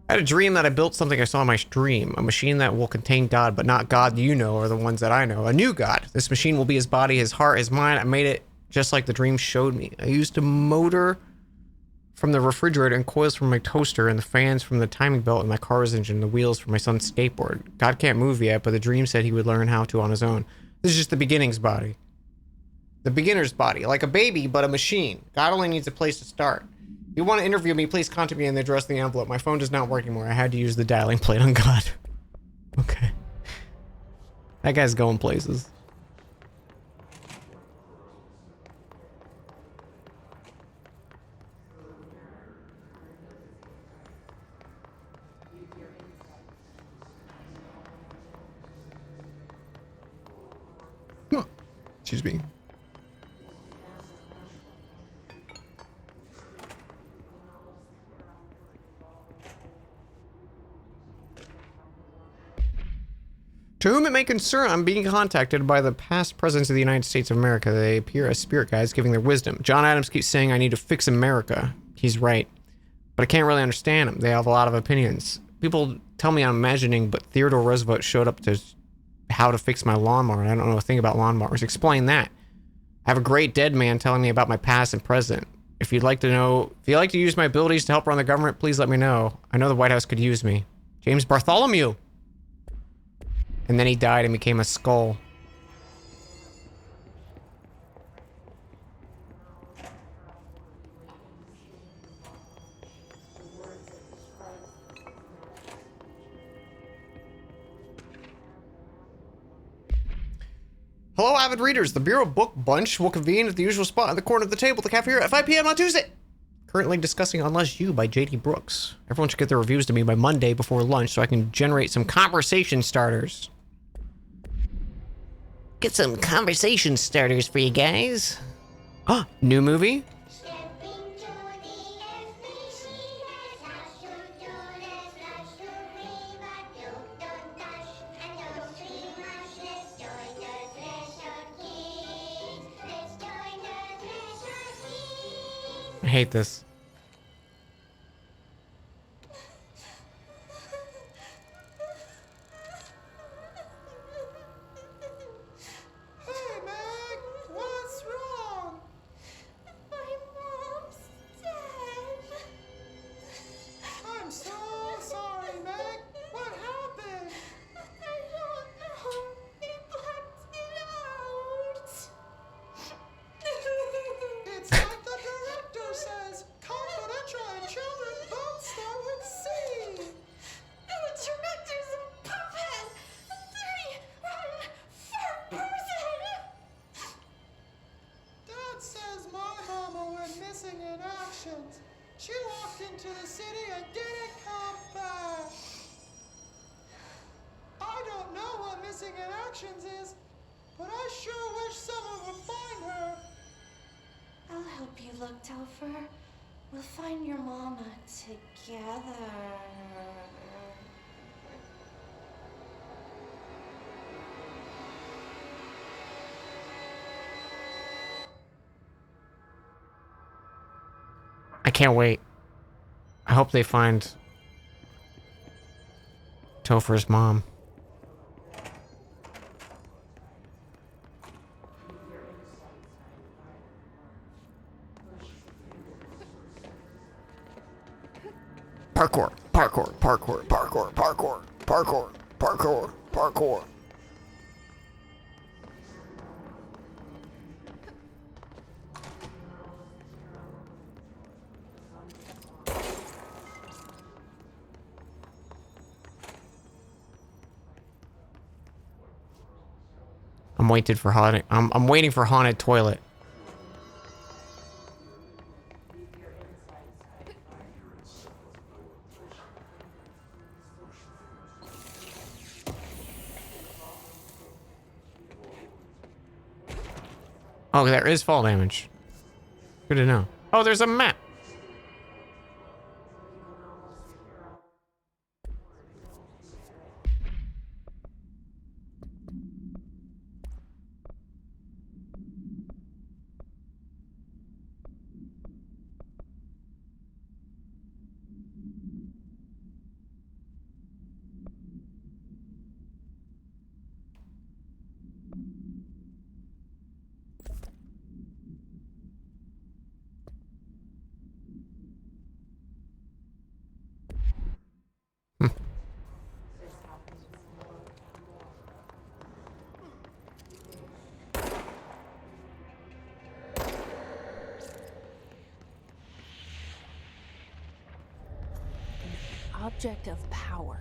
I had a dream that I built something I saw in my stream. A machine that will contain God, but not God you know or the ones that I know. A new God. This machine will be his body, his heart, his mind. I made it just like the dream showed me. I used a motor from the refrigerator and coils from my toaster and the fans from the timing belt in my car's engine, the wheels for my son's skateboard. God can't move yet, but the dream said he would learn how to on his own. This is just the beginning's body. The beginner's body. Like a baby, but a machine. God only needs a place to start. If you want to interview me, please contact me in the address of the envelope. My phone does not work anymore. I had to use the dialing plate on God. Okay. That guy's going places. Excuse me. To whom it may concern, I'm being contacted by the past presidents of the United States of America. They appear as spirit guides giving their wisdom. John Adams keeps saying I need to fix America. He's right. But I can't really understand them. They have a lot of opinions. People tell me I'm imagining, but Theodore Roosevelt showed up to how to fix my lawnmower, and I don't know a thing about lawnmowers. Explain that. I have a great dead man telling me about my past and present. If you'd like to use my abilities to help run the government, please let me know. I know the White House could use me. James Bartholomew! And then he died and became a skull. Hello, avid readers. The Bureau Book Bunch will convene at the usual spot in the corner of the table at the cafeteria at 5 p.m. on Tuesday. Currently discussing Unless You by J.D. Brooks. Everyone should get their reviews to me by Monday before lunch so I can generate some conversation starters. Get some conversation starters for you guys. Ah, new movie? I hate this. Hey, Meg! What's wrong? My mom's dead. I'm so sorry, Meg. What happened? I don't know. They blacked it out. It's like the director says. Confidential and children don't start with C. The director's a puppet. A dirty, rotten, fat person. Dad says my mama went missing in actions. She walked into the city and didn't come back. I don't know what missing in actions is, but I sure wish someone would find her. I'll help you look, Topher. We'll find your mama together. I can't wait. I hope they find Topher's mom. Parkour, parkour, parkour, parkour, parkour, parkour, parkour, parkour. I'm waiting for haunted toilet. Oh, there is fall damage. Good to know. Oh, there's a map. Object of power.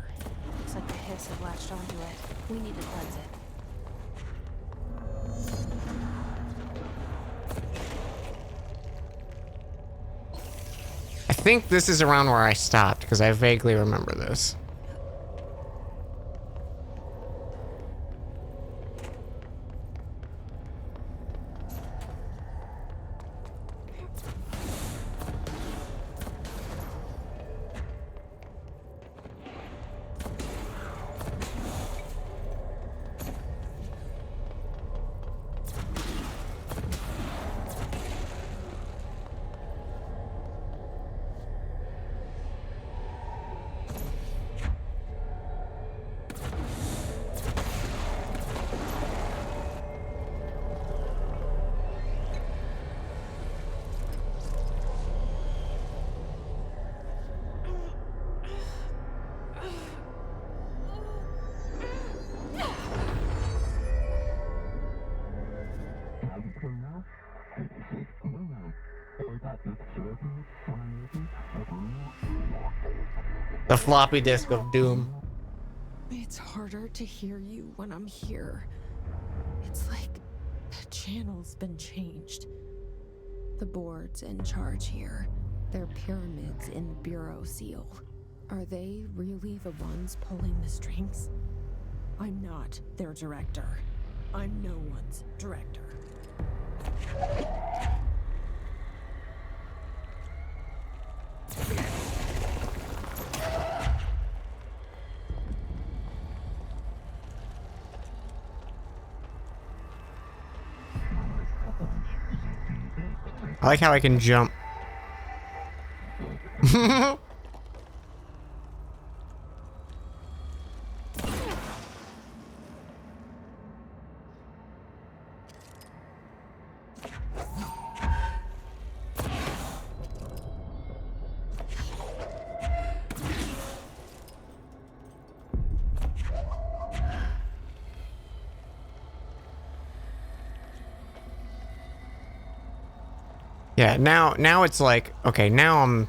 Looks like the hiss have latched onto it. We need to cleanse it. I think this is around where I stopped, because I vaguely remember this. The floppy disk of doom. It's harder to hear you when I'm here. It's like the channel's been changed. The board's in charge here. They're pyramids in Bureau Seal. Are they really the ones pulling the strings? I'm not their director. I'm no one's director. I like how I can jump. Yeah, now it's like, okay, now I'm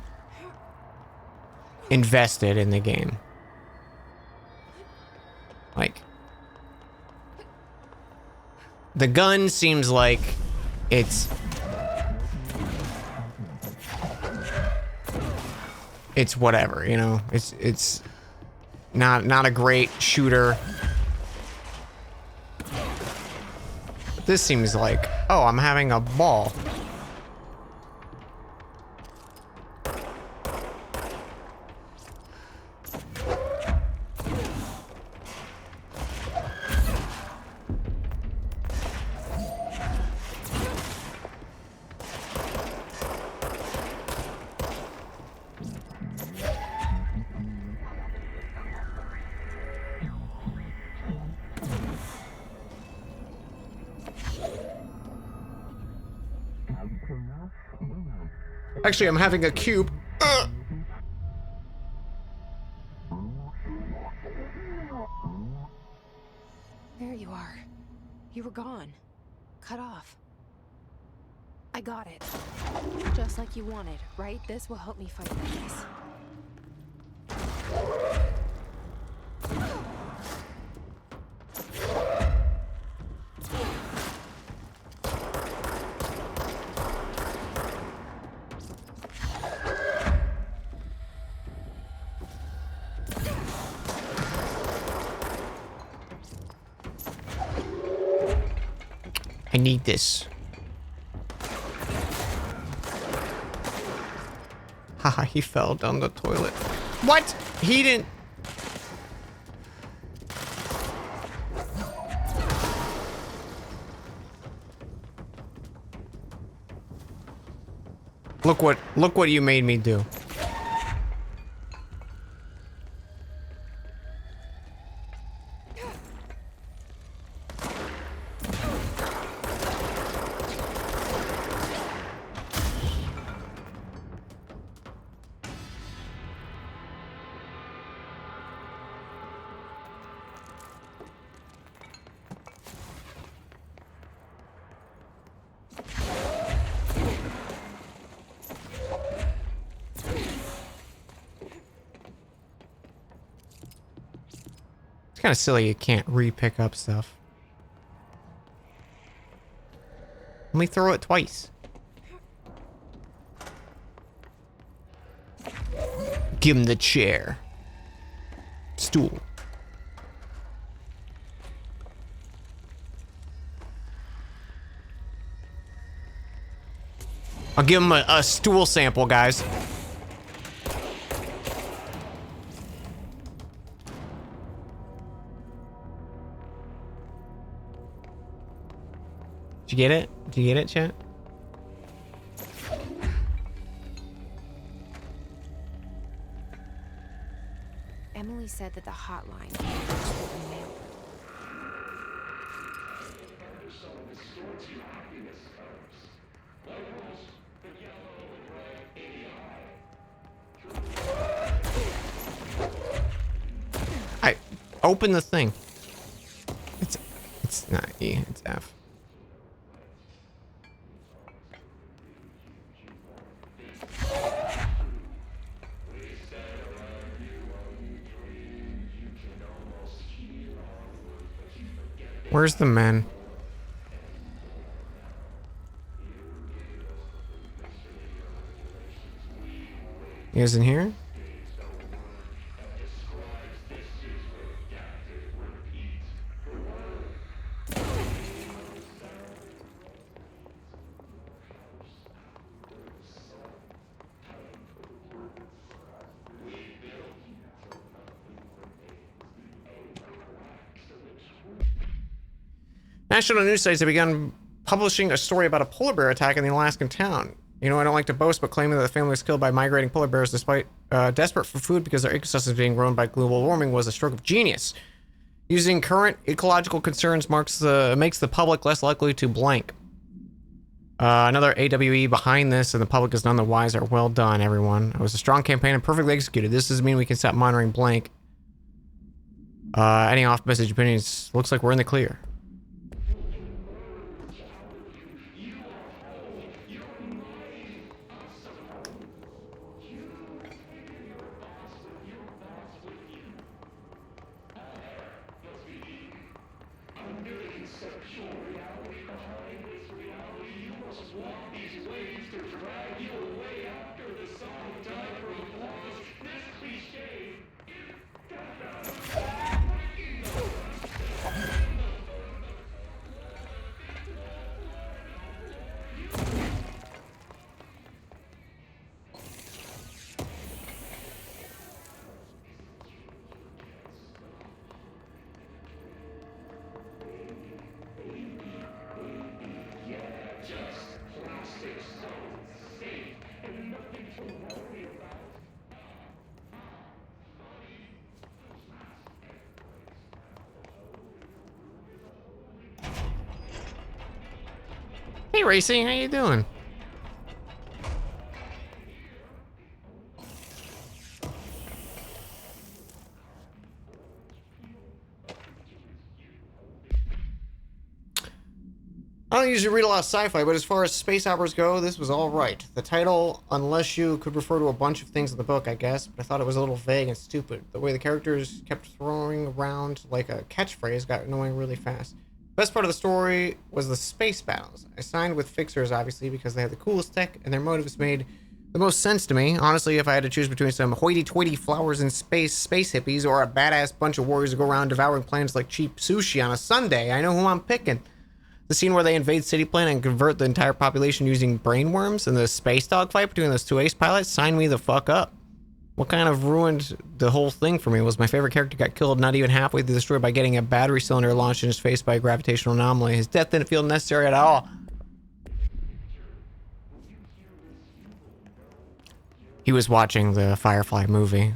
invested in the game. Like, the gun seems like it's whatever, you know? It's not a great shooter. This seems like, oh, I'm having a ball. Actually, I'm having a cube. There you are. You were gone. Cut off. I got it. Just like you wanted, right? This will help me fight this. I need this. Haha, he fell down the toilet. What? He didn't. Look what you made me do. kind of silly you can't re-pick up stuff. Let me throw it twice. Give him the chair. Stool. I'll give him a stool sample, guys. Did you get it? Did you get it, chat? Emily said that the hotline. I open the thing. It's not E, it's F. Where's the man? He isn't here? National news sites have begun publishing a story about a polar bear attack in the Alaskan town. You know, I don't like to boast, but claiming that the family was killed by migrating polar bears despite desperate for food because their ecosystem is being ruined by global warming was a stroke of genius. Using current ecological concerns makes the public less likely to blank. Another AWE behind this, and the public is none the wiser. Well done, everyone. It was a strong campaign and perfectly executed. This doesn't mean we can stop monitoring blank. Any off-message opinions? Looks like we're in the clear. Hey, Racing, how you doing? I don't usually read a lot of sci-fi, but as far as space operas go, this was all right. The title, Unless You, could refer to a bunch of things in the book, I guess, but I thought it was a little vague and stupid. The way the characters kept throwing around like a catchphrase got annoying really fast. Best part of the story was the space battles. I signed with Fixers, obviously, because they had the coolest tech, and their motives made the most sense to me. Honestly, if I had to choose between some hoity-toity flowers in space hippies, or a badass bunch of warriors who go around devouring planets like cheap sushi on a Sunday, I know who I'm picking. The scene where they invade City Planet and convert the entire population using brainworms, and the space dogfight between those two ace pilots, signed me the fuck up. What kind of ruined the whole thing for me was my favorite character got killed not even halfway through the story by getting a battery cylinder launched in his face by a gravitational anomaly. His death didn't feel necessary at all. He was watching the Firefly movie.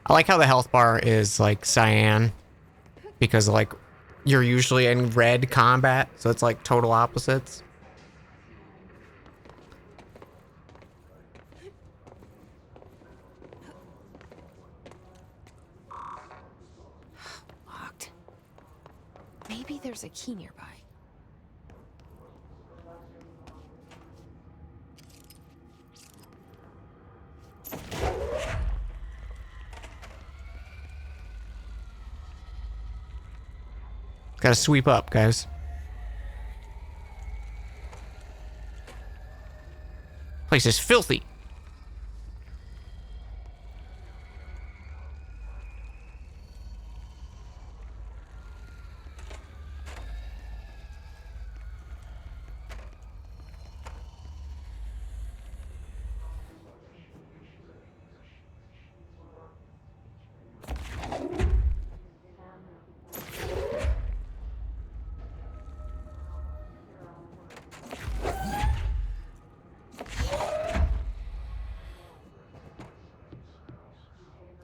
I like how the health bar is like cyan because like you're usually in red combat, so it's like total opposites. Locked. Maybe there's a key nearby. Gotta sweep up, guys. Place is filthy.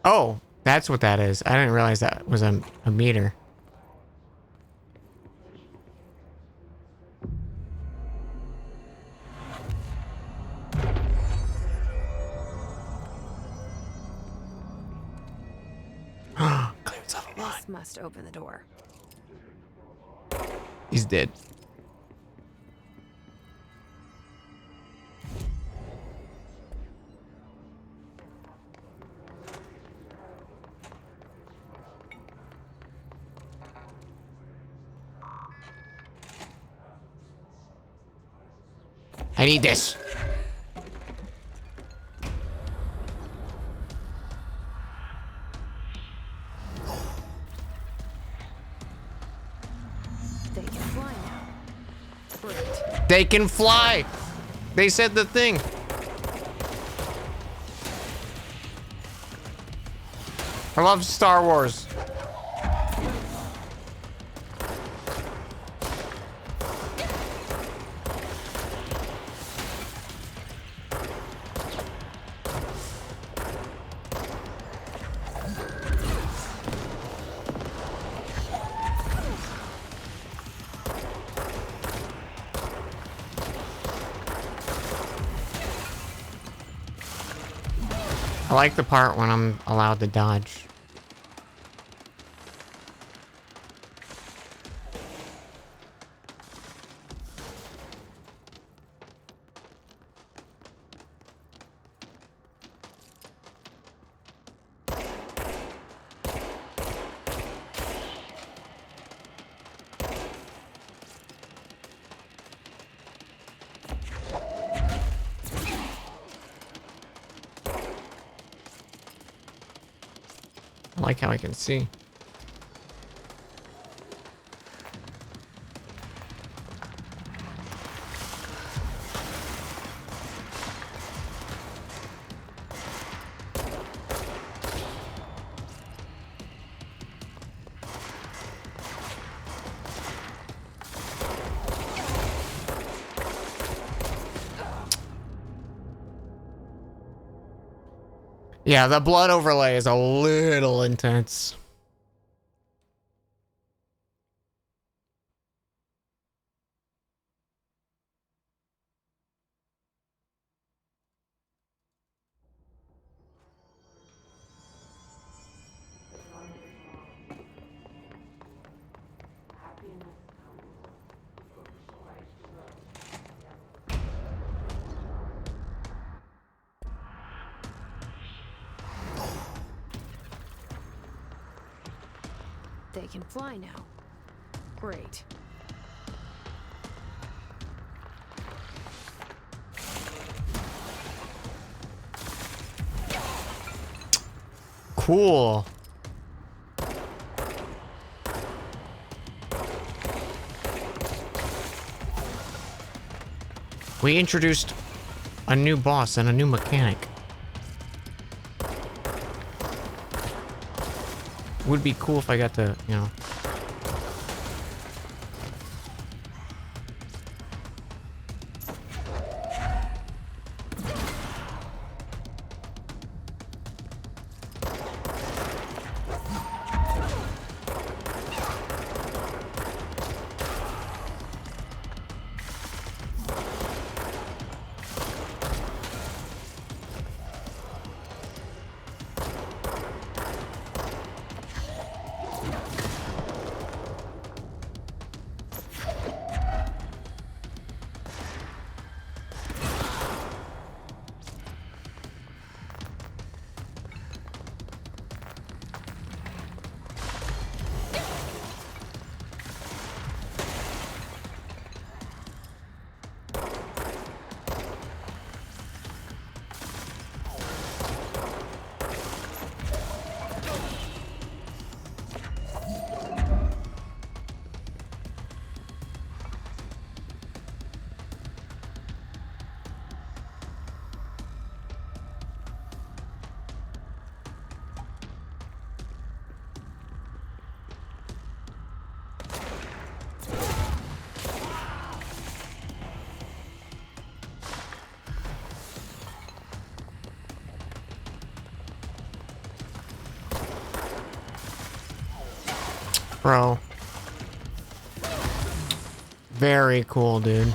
Oh, that's what that is. I didn't realize that was a meter. Clearance level 1. This must open the door. He's dead. I need this. They can fly now. Great. They can fly. They said the thing. I love Star Wars. I like the part when I'm allowed to dodge. I like how I can see. Yeah, the blood overlay is a little intense. They can fly now. Great. Cool. We introduced a new boss and a new mechanic. Would be cool if I got to, you know. Bro. Very cool, dude.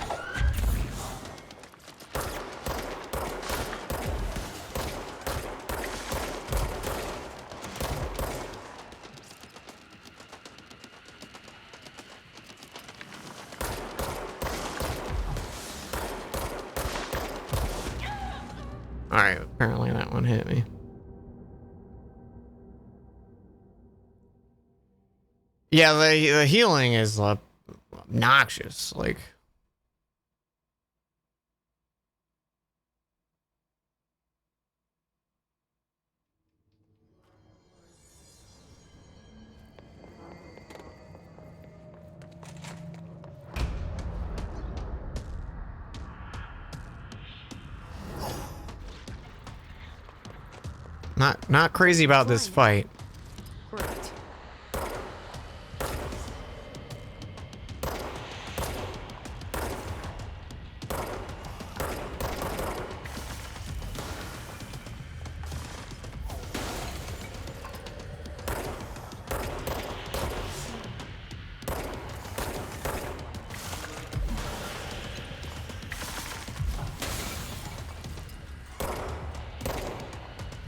Alright, apparently that one hit me. Yeah, the healing is obnoxious. Like, not crazy about this fight. Great.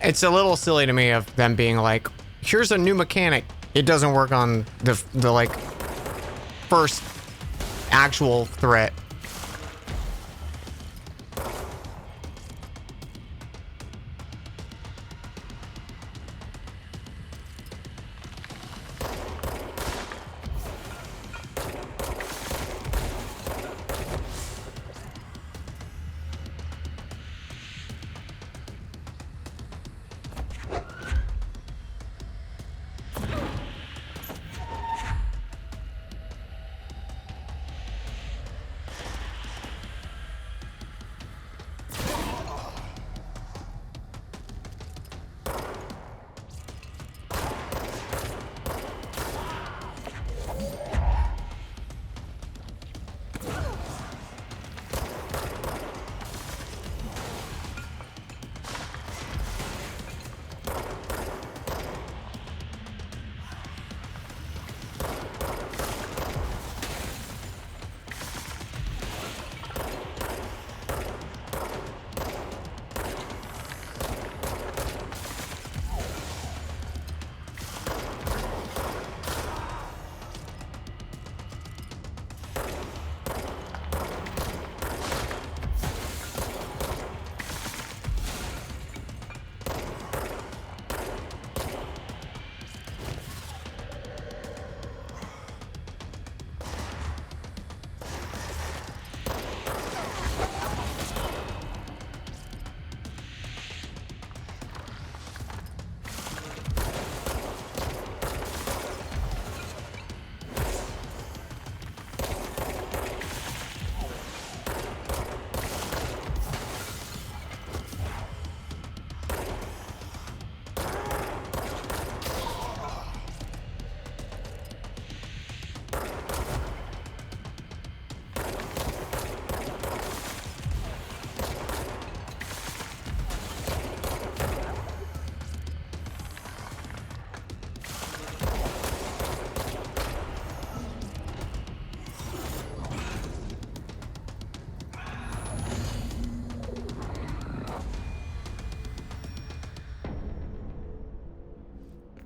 It's a little silly to me of them being like, here's a new mechanic. It doesn't work on the like first actual threat.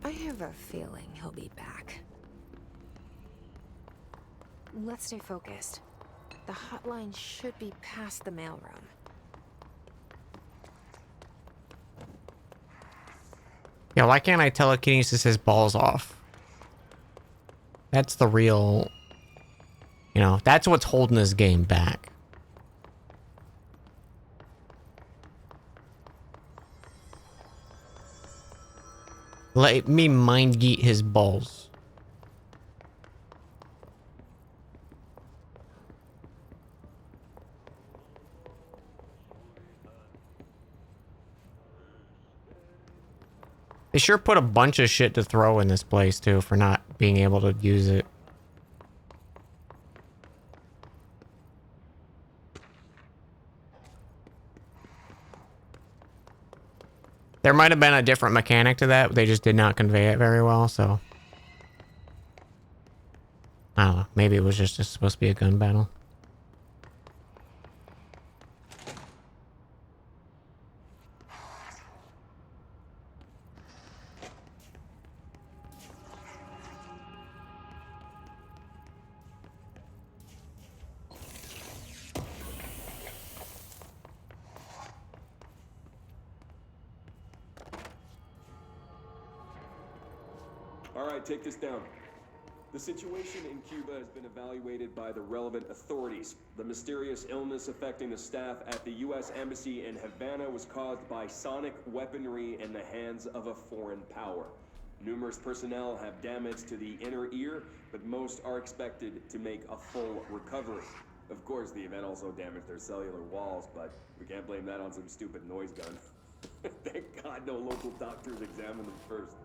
I have a feeling he'll be back. Let's stay focused. The hotline should be past the mailroom. Yeah, why can't I telekinesis his balls off? That's the real... You know, that's what's holding this game back. Let me mind geet his balls. They sure put a bunch of shit to throw in this place too for not being able to use it. There might have been a different mechanic to that, but they just did not convey it very well, so. I don't know. Maybe it was just supposed to be a gun battle. All right, take this down. The situation in Cuba has been evaluated by the relevant authorities. The mysterious illness affecting the staff at the U.S. Embassy in Havana was caused by sonic weaponry in the hands of a foreign power. Numerous personnel have damage to the inner ear, but most are expected to make a full recovery. Of course, the event also damaged their cellular walls, but we can't blame that on some stupid noise gun. Thank God no local doctors examined them first.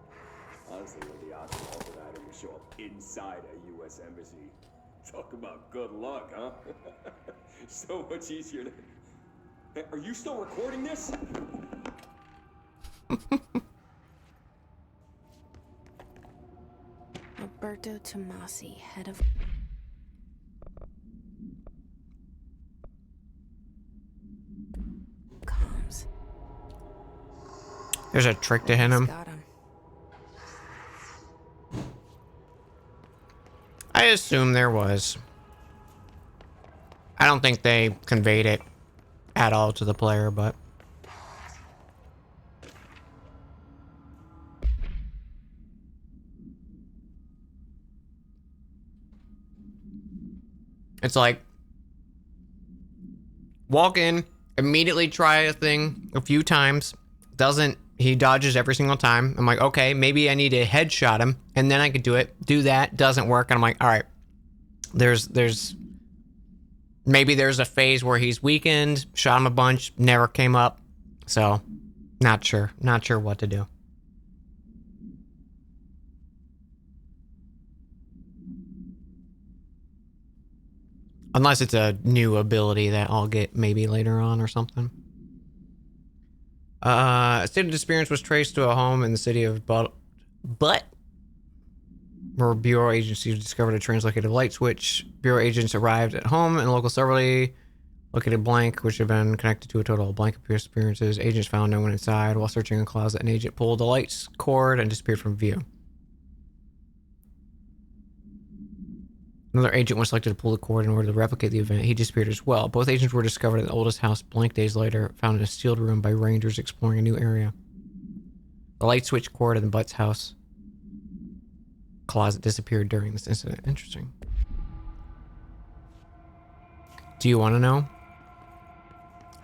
Honestly, what the odds of an altered item will show up inside a U.S. embassy? Talk about good luck, huh? So much easier to... Hey, are you still recording this? Roberto Tomasi, head of... comms. There's a trick to hit him. Got him. I assume there was. I don't think they conveyed it at all to the player, but... It's like... walk in, immediately try a thing a few times, doesn't... He dodges every single time. I'm like, okay, maybe I need to headshot him, and then I could do it. Do that, doesn't work, and I'm like, all right. Maybe there's a phase where he's weakened, shot him a bunch, never came up. So, not sure what to do. Unless it's a new ability that I'll get maybe later on or something. A state of disappearance was traced to a home in the city of But, where Bureau agencies discovered a translocated light switch. Bureau agents arrived at home and local severally located blank, which had been connected to a total of blank disappearances. Agents found no one inside. While searching a closet, an agent pulled the lights cord and disappeared from view. Another agent was selected to pull the cord in order to replicate the event. He disappeared as well. Both agents were discovered at the oldest house blank days later, found in a sealed room by rangers exploring a new area. The light switch cord in the Butt's house closet disappeared during this incident. Interesting. Do you want to know?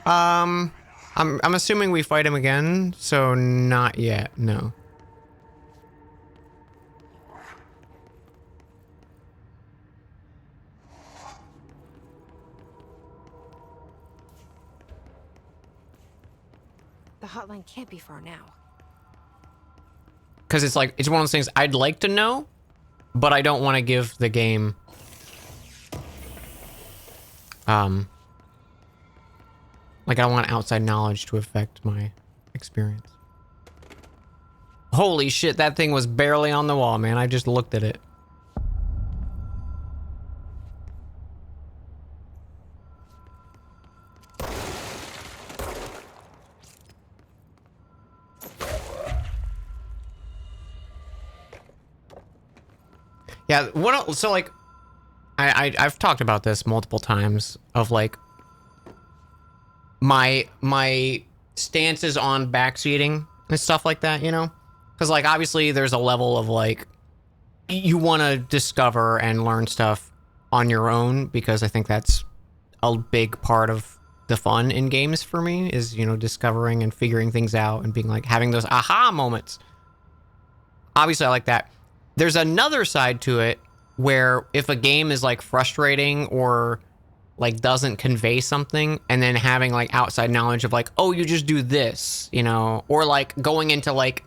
I'm assuming we fight him again, so not yet, no. The hotline can't be far now. Because it's like, it's one of those things I'd like to know, but I don't want to give the game like I don't want outside knowledge to affect my experience. Holy shit, that thing was barely on the wall, man. I just looked at it. Yeah, so like I've talked about this multiple times of like my stances on backseating and stuff like that, you know? Because like obviously there's a level of like you want to discover and learn stuff on your own, because I think that's a big part of the fun in games for me is, you know, discovering and figuring things out and being like having those aha moments. Obviously I like that. There's another side to it where if a game is like frustrating or like doesn't convey something, and then having like outside knowledge of like, oh, you just do this, you know, or like going into like,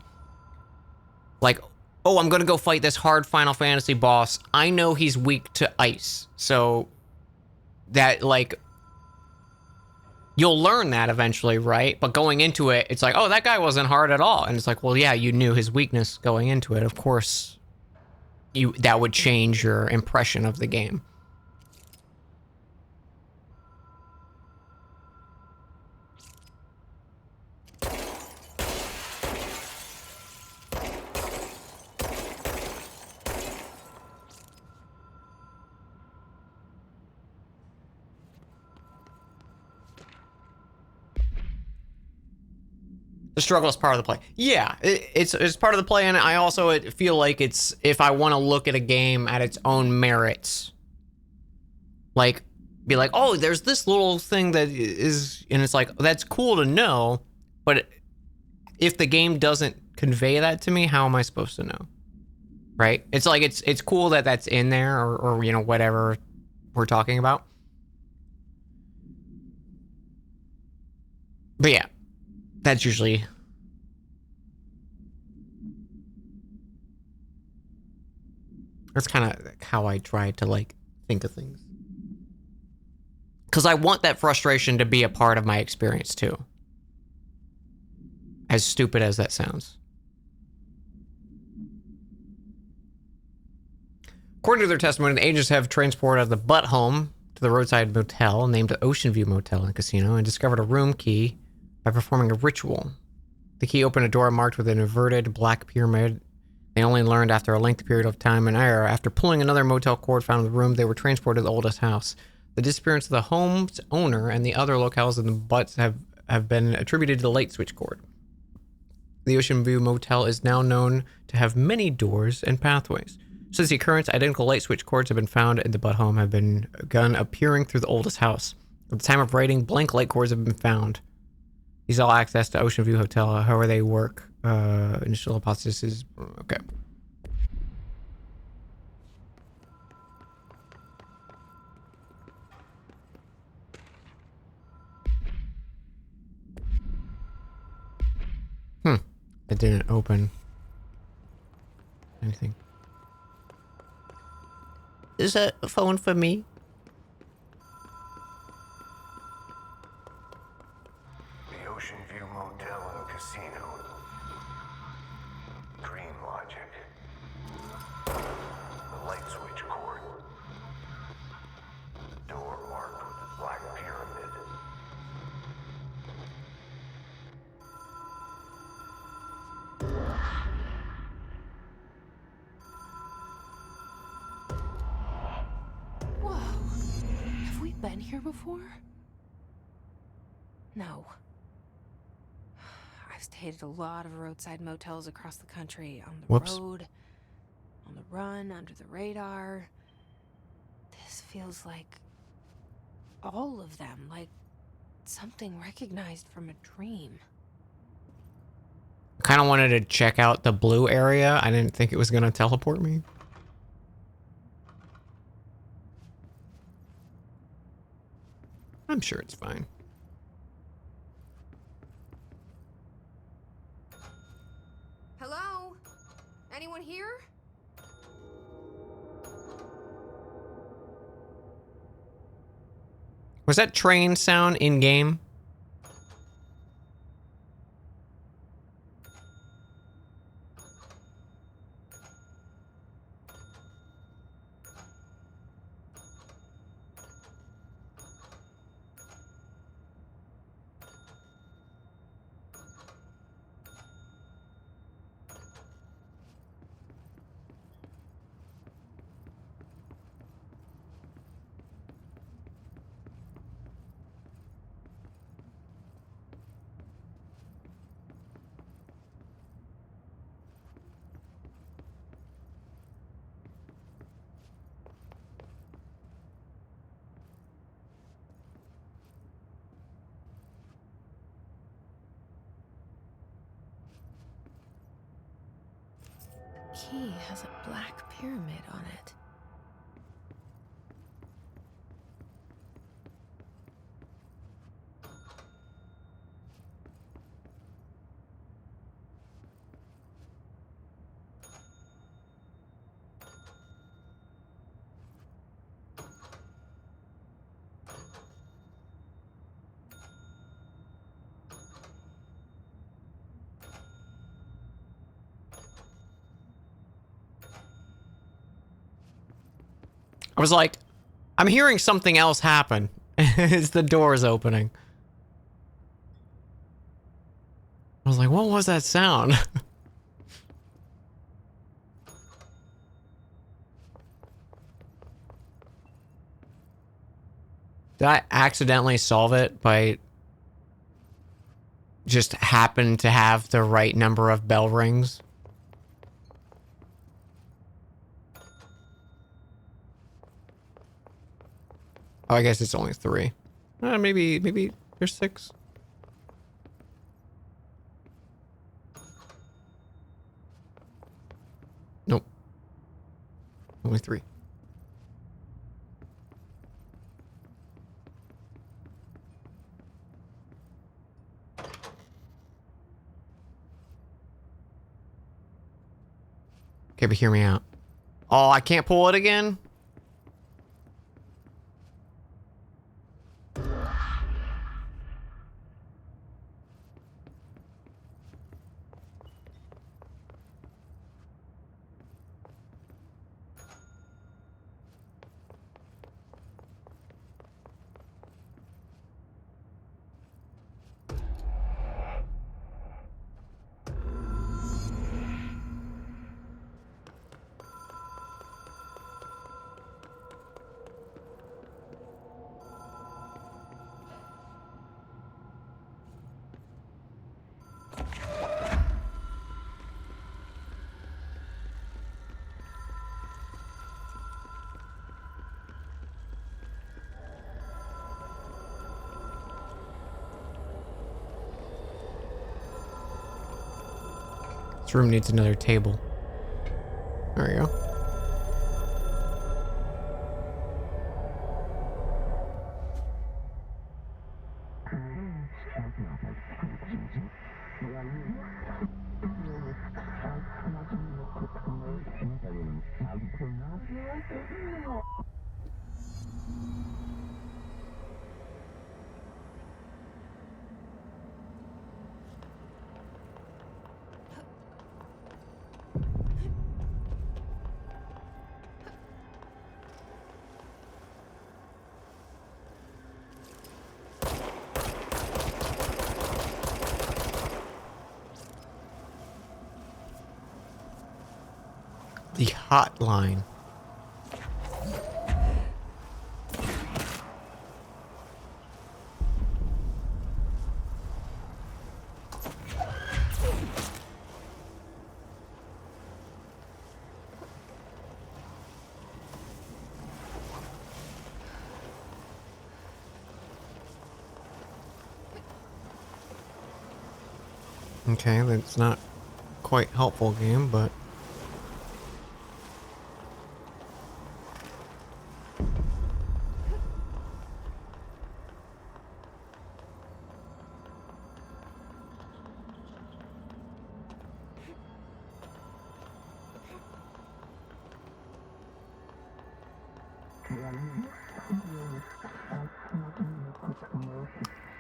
oh, I'm gonna go fight this hard Final Fantasy boss. I know he's weak to ice, so that like you'll learn that eventually, right? But going into it, it's like, oh, that guy wasn't hard at all, and it's like, well, yeah, you knew his weakness going into it, of course. that would change your impression of the game. The struggle is part of the play. Yeah, it's part of the play, and I also feel like it's, if I want to look at a game at its own merits, like, be like, oh, there's this little thing that is, and it's like, that's cool to know, but if the game doesn't convey that to me, how am I supposed to know? Right? It's like, it's cool that that's in there, or you know, whatever we're talking about. But yeah, that's usually... That's kind of how I try to, like, think of things. Because I want that frustration to be a part of my experience, too. As stupid as that sounds. According to their testimony, the agents have transported the butt home to the roadside motel named Ocean View Motel and Casino and discovered a room key by performing a ritual. The key opened a door marked with an inverted black pyramid. They only learned after a lengthy period of time and error. After pulling another motel cord found in the room, they were transported to the oldest house. The disappearance of the home's owner and the other locales in the butts have been attributed to the light switch cord. The Ocean View Motel is now known to have many doors and pathways. Since the occurrence, identical light switch cords have been found in the butt home have begun appearing through the oldest house. At the time of writing, blank light cords have been found. These all access to Ocean View Hotel, however they work. Initial hypothesis. Okay. It didn't open anything. Is that a phone for me? The Ocean View Motel and Casino. Dream logic. The light switch cord. The door marked with the black pyramid. Whoa. Have we been here before? No. I've stayed at a lot of roadside motels across the country, on the road, on the run, under the radar. This feels like all of them, like something recognized from a dream. I kind of wanted to check out the blue area. I didn't think it was going to teleport me. I'm sure it's fine. Hello? Anyone here? Was that train sound in game? Key has a black pyramid on it. I was like, I'm hearing something else happen. It's the doors opening. I was like, what was that sound? Did I accidentally solve it by just happen to have the right number of bell rings? Oh, I guess it's only 3. Maybe there's 6. Nope. Only 3. Okay, but hear me out. Oh, I can't pull it again? This room needs another table. There you go. The hotline. Okay, that's not quite helpful game, but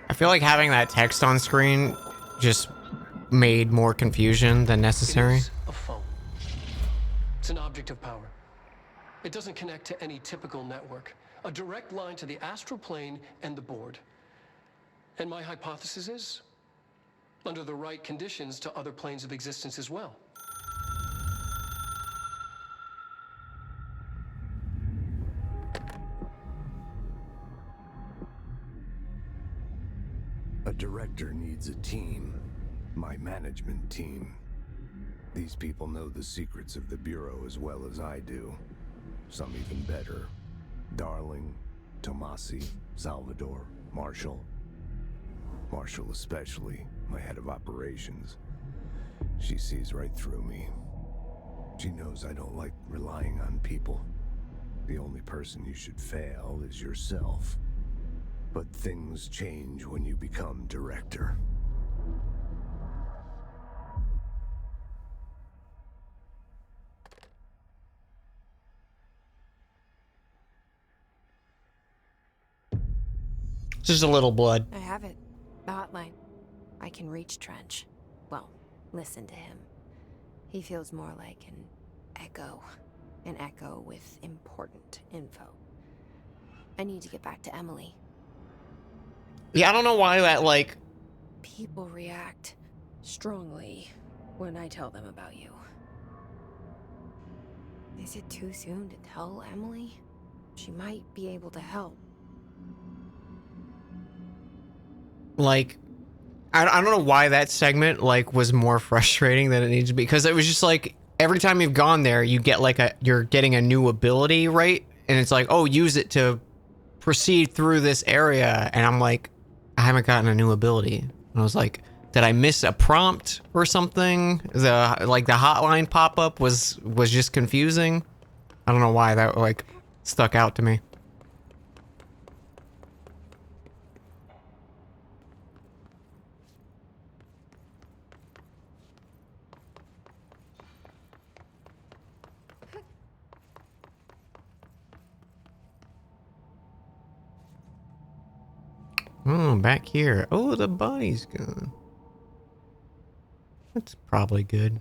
I feel like having that text on screen just made more confusion than necessary. It is a phone. It's an object of power. It doesn't connect to any typical network. A direct line to the astral plane and the board. And my hypothesis is, under the right conditions, to other planes of existence as well. A director needs a team. My management team. These people know the secrets of the Bureau as well as I do. Some even better. Darling, Tomasi, Salvador, Marshall. Marshall especially, my head of operations. She sees right through me. She knows I don't like relying on people. The only person you should fail is yourself. But things change when you become director. Just a little blood. I have it. The hotline. I can reach Trench. Well, listen to him. He feels more like an echo. An echo with important info. I need to get back to Emily. Yeah, I don't know why that, like... People react strongly when I tell them about you. Is it too soon to tell Emily? She might be able to help. Like, I don't know why that segment, like, was more frustrating than it needs to be. Because it was just like, every time you've gone there, you get, like, you're getting a new ability, right? And it's like, oh, use it to proceed through this area. And I'm like, I haven't gotten a new ability. And I was like, did I miss a prompt or something? The hotline pop-up was just confusing. I don't know why that, like, stuck out to me. Oh, back here. Oh, the body's gone. That's probably good.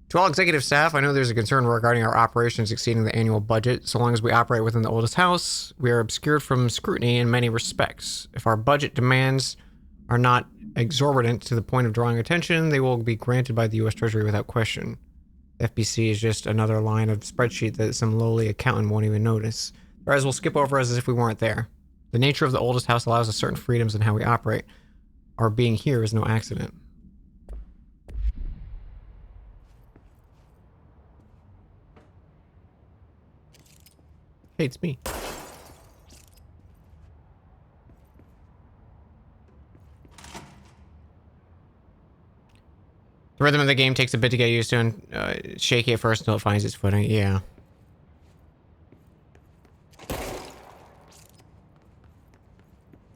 To all executive staff, I know there's a concern regarding our operations exceeding the annual budget. So long as we operate within the oldest house, we are obscured from scrutiny in many respects. If our budget demands are not exorbitant to the point of drawing attention, they will be granted by the U.S. Treasury without question. The FBC is just another line of spreadsheet that some lowly accountant won't even notice. Or as we'll skip over as if we weren't there. The nature of the oldest house allows us certain freedoms in how we operate. Our being here is no accident. Hey, it's me. The rhythm of the game takes a bit to get used to, and shaky at first until it finds its footing. Yeah.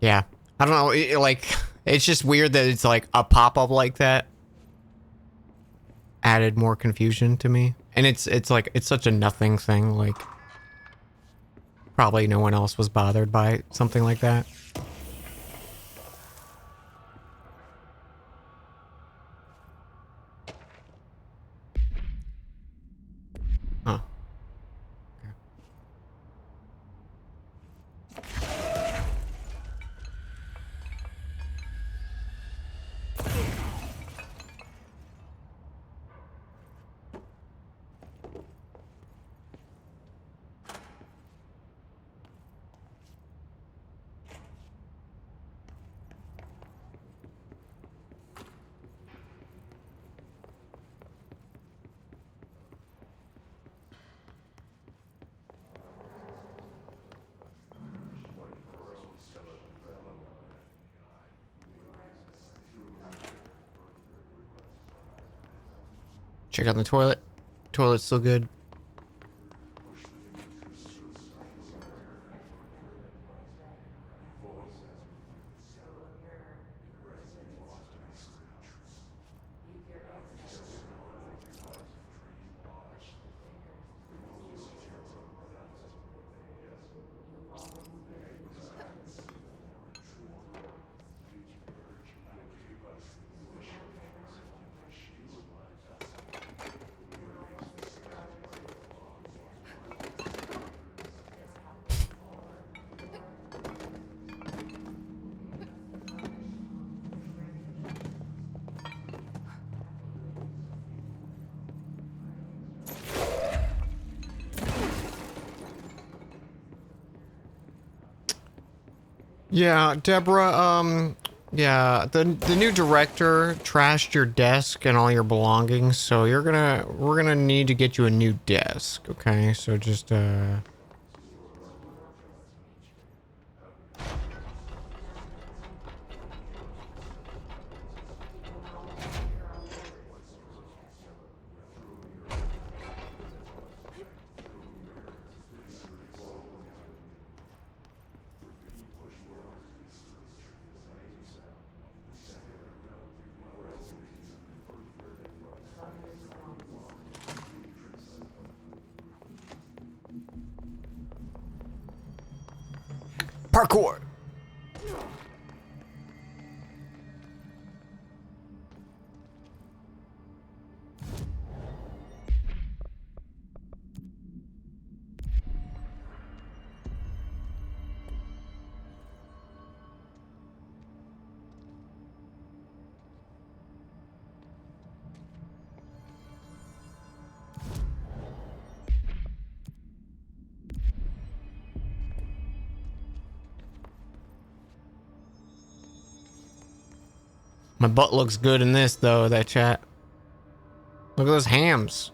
Yeah. I don't know, it's just weird that it's like a pop-up like that. Added more confusion to me. And it's like, it's such a nothing thing, like... Probably no one else was bothered by something like that. Huh. Check out the toilet. Toilet's still good. Yeah, Deborah, yeah, the new director trashed your desk and all your belongings, so we're gonna need to get you a new desk, okay? So just, parkour! My butt looks good in this, though, that chat. Look at those hams.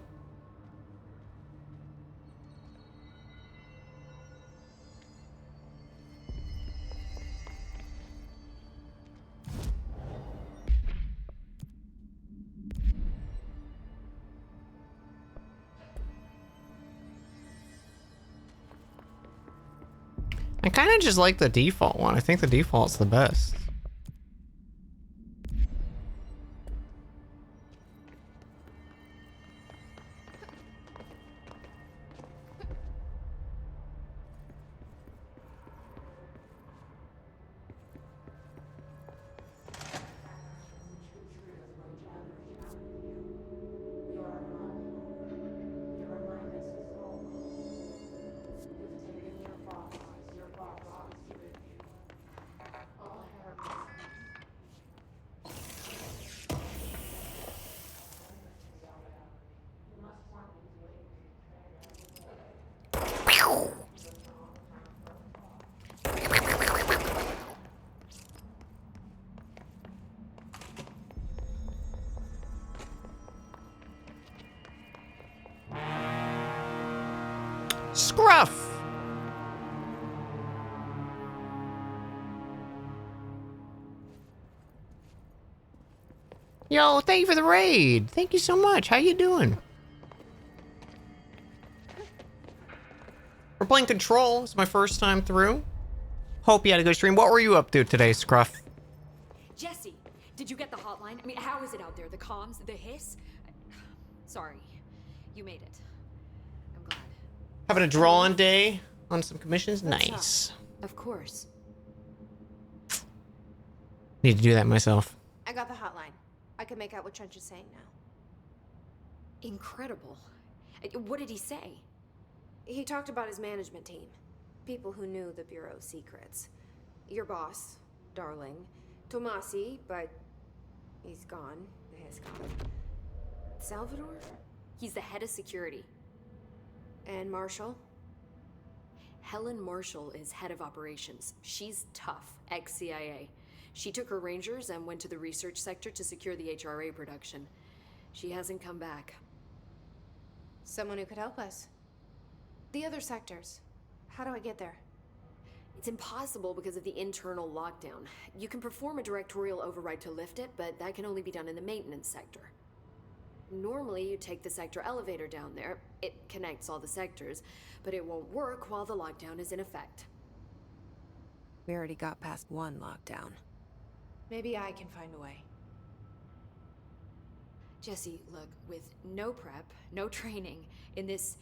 I kind of just like the default one. I think the default's the best. Scruff! Yo, thank you for the raid. Thank you so much. How you doing? We're playing Control. It's my first time through. Hope you had a good stream. What were you up to today, Scruff? Jesse, did you get the hotline? I mean, how is it out there? The comms? The hiss? Sorry. You made it. I'm glad. Having a draw-on day on some commissions? What's Nice. up? Of course. Need to do that myself. I got the hotline. I can make out what Trench is saying now. Incredible. What did he say? He talked about his management team. People who knew the Bureau's secrets. Your boss, Darling. Tomasi, but he's gone. His gone. Salvador? He's the head of security. And Marshall? Helen Marshall is head of operations. She's tough, ex-CIA. She took her Rangers and went to the research sector to secure the HRA production. She hasn't come back. Someone who could help us. The other sectors. How do I get there? It's impossible because of the internal lockdown. You can perform a directorial override to lift it, but that can only be done in the maintenance sector. Normally, you take the sector elevator down there. It connects all the sectors, but it won't work while the lockdown is in effect. We already got past one lockdown. Maybe I can find a way. Jesse, look, with no prep, no training, in this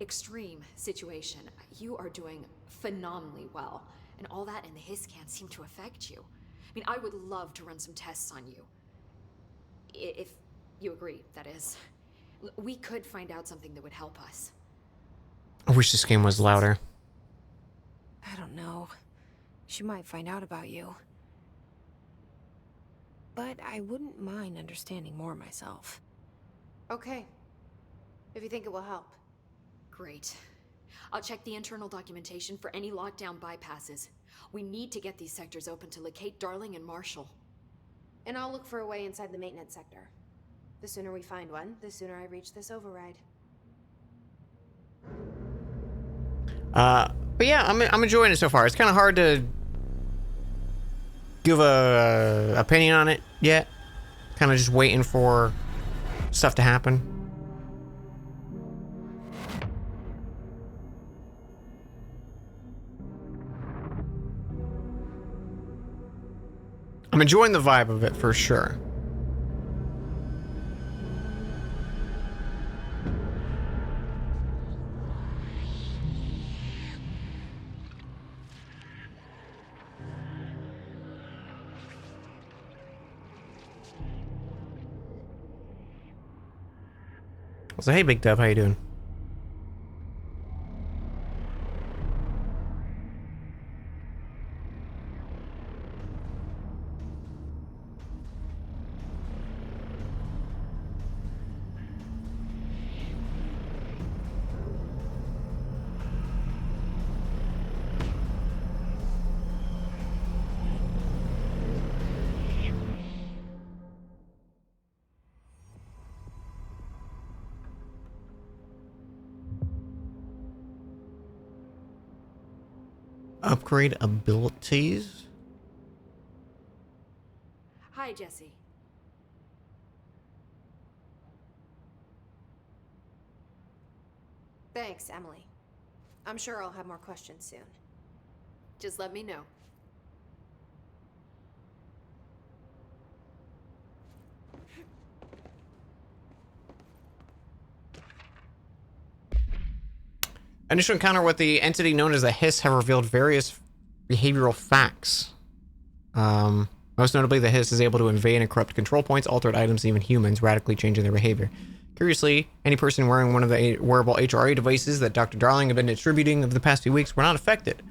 extreme situation, you are doing phenomenally well. And all that and the hiss can't seem to affect you. I mean, I would love to run some tests on you. If you agree, that is. We could find out something that would help us. I wish this game was louder. I don't know. She might find out about you. But I wouldn't mind understanding more myself. Okay. If you think it will help. Great. I'll check the internal documentation for any lockdown bypasses. We need to get these sectors open to locate Darling and Marshall. And I'll look for a way inside the maintenance sector. The sooner we find one, the sooner I reach this override. But yeah, I'm enjoying it so far. It's kind of hard to give a opinion on it yet. Kind of just waiting for stuff to happen. I'm enjoying the vibe of it for sure. So hey, Big Dub, how you doing? Upgrade abilities. Hi, Jesse. Thanks, Emily. I'm sure I'll have more questions soon. Just let me know. Initial encounter with the entity known as the Hiss have revealed various behavioral facts. Most notably, the Hiss is able to invade and corrupt control points, altered items, and even humans, radically changing their behavior. Curiously, any person wearing one of the wearable HRA devices that Dr. Darling had been distributing over the past few weeks were not affected.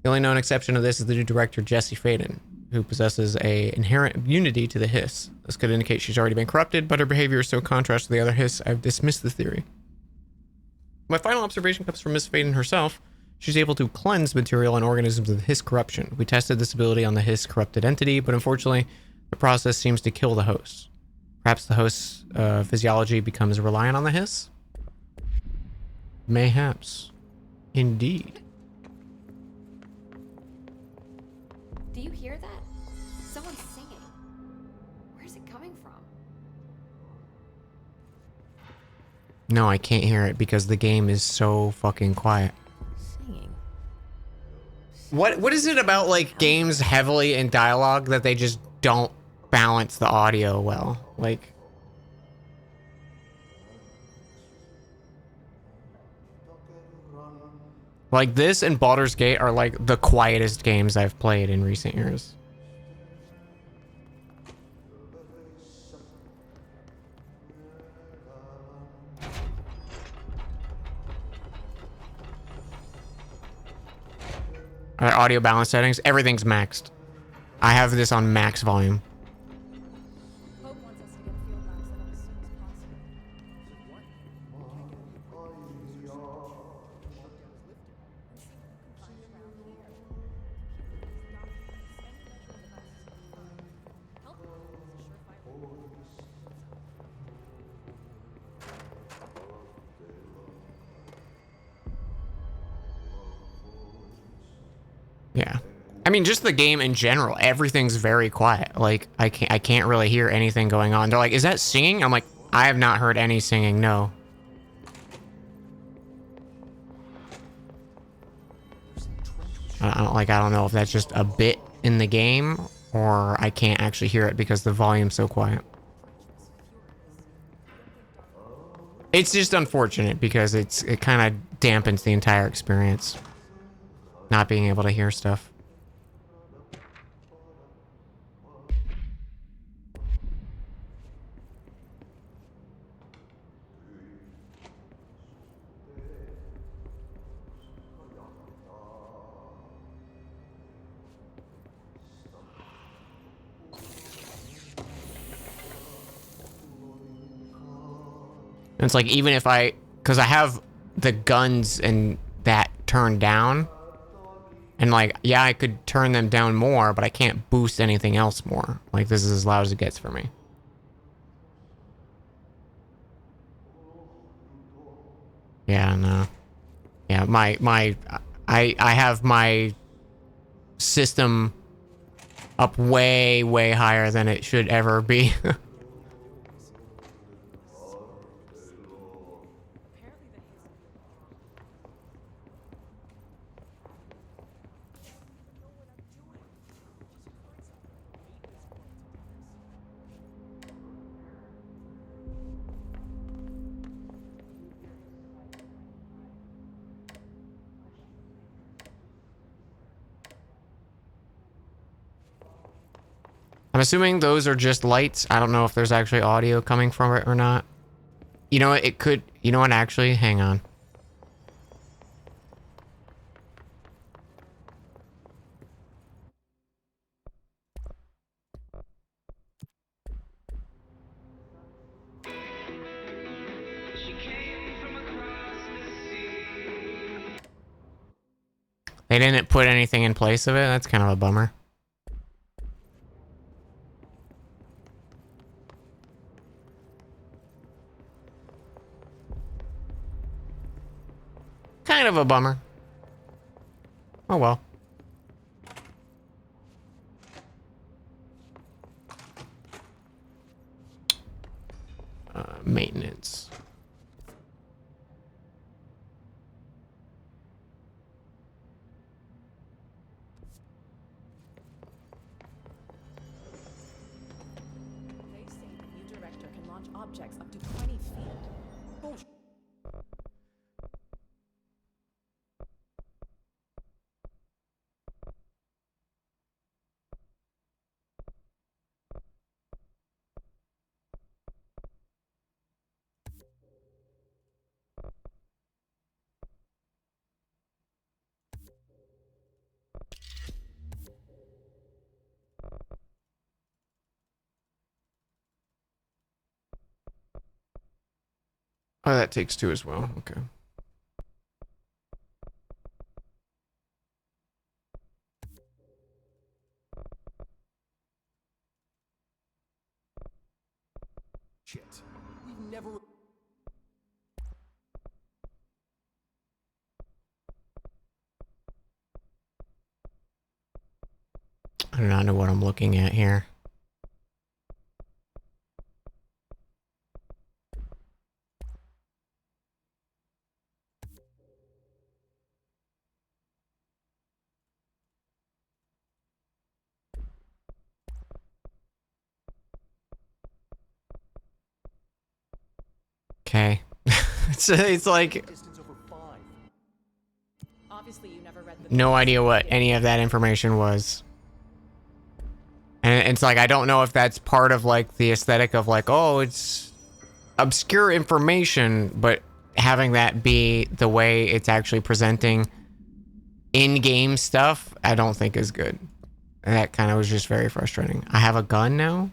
The only known exception of this is the new director, Jesse Faden, who possesses an inherent immunity to the Hiss. This could indicate she's already been corrupted, but her behavior is so contrast to the other Hiss, I've dismissed the theory. My final observation comes from Miss Faden herself. She's able to cleanse material and organisms of Hiss corruption. We tested this ability on the Hiss corrupted entity, but unfortunately, the process seems to kill the host. Perhaps the host's physiology becomes reliant on the Hiss? Mayhaps. Indeed. Do you hear that? Someone's singing. Where's it coming from? No, I can't hear it because the game is so fucking quiet. Singing. What is it about, like, games heavily in dialogue that they just don't balance the audio well? Like this and Baldur's Gate are like the quietest games I've played in recent years. All right, audio balance settings, everything's maxed. I have this on max volume. Hope wants us to get a field lab set up as soon as possible. Yeah. I mean, just the game in general, everything's very quiet. Like, I can't really hear anything going on. They're like, is that singing? I'm like, I have not heard any singing, no. I don't know if that's just a bit in the game or I can't actually hear it because the volume's so quiet. It's just unfortunate because it kind of dampens the entire experience. Not being able to hear stuff. And it's like, even if because I have the guns and that turned down, and like, yeah, I could turn them down more, but I can't boost anything else more. Like, this is as loud as it gets for me. Yeah, no. Yeah, I have my system up way, way higher than it should ever be. I'm assuming those are just lights. I don't know if there's actually audio coming from it or not. You know what? It could... You know what? Actually, hang on. They didn't put anything in place of it? That's kind of a bummer. Kind of a bummer. Oh well. maintenance. They say the new director can launch objects up to 20 feet. Bullshit. Oh, that takes 2 as well. Okay. Shit. We've never. I do not know what I'm looking at here. Okay. It's like Obviously, you never read the no idea what any of that information was. And it's like, I don't know if that's part of like the aesthetic of like, oh, it's obscure information, but having that be the way it's actually presenting in-game stuff, I don't think is good. And that kind of was just very frustrating. I have a gun now?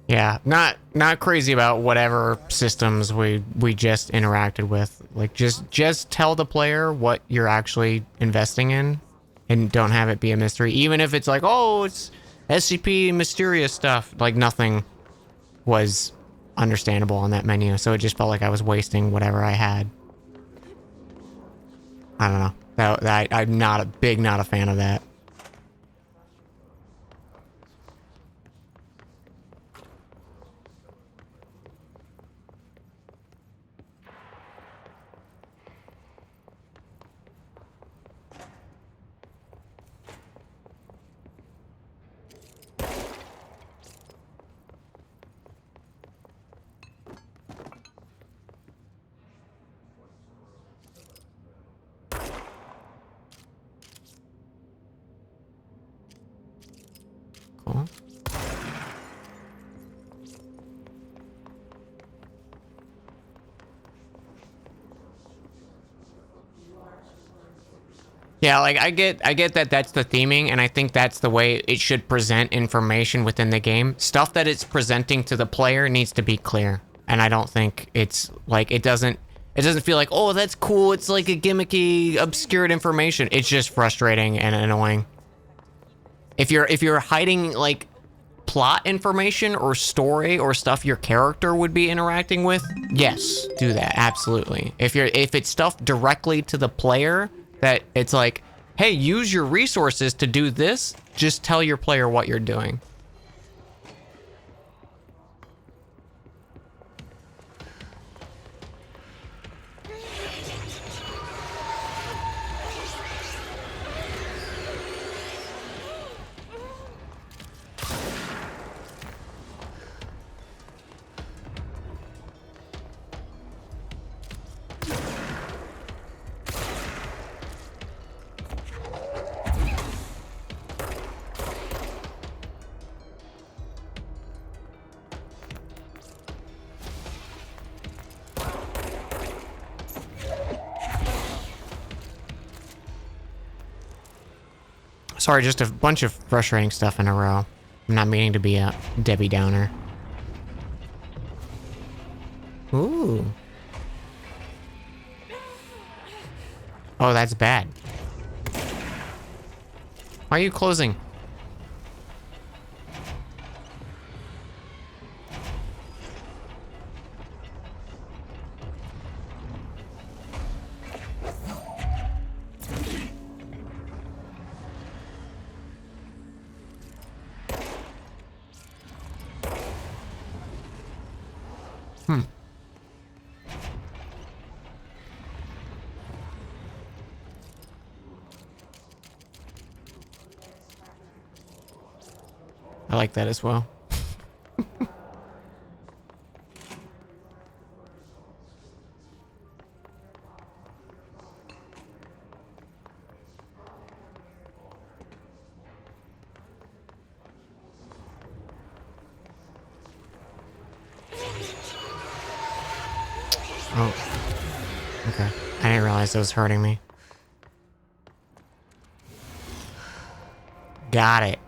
Yeah, not crazy about whatever systems we just interacted with. Like just tell the player what you're actually investing in and don't have it be a mystery. Even if it's like, oh, it's SCP mysterious stuff. Like nothing was understandable on that menu, so it just felt like I was wasting whatever I had. I don't know. I'm not a fan of that. Cool. Yeah, like I get that that's the theming, and I think that's the way it should present information within the game. Stuff that it's presenting to the player needs to be clear, and I don't think it's like it doesn't feel like, oh, that's cool. It's like a gimmicky, obscured information. It's just frustrating and annoying. If you're hiding like plot information or story or stuff your character would be interacting with, yes, do that, absolutely. If it's stuff directly to the player that it's like, hey, use your resources to do this, just tell your player what you're doing. Sorry, just a bunch of frustrating stuff in a row. I'm not meaning to be a Debbie Downer. Ooh. Oh, that's bad. Why are you closing? I like that as well. Oh. Okay. I didn't realize it was hurting me. Got it.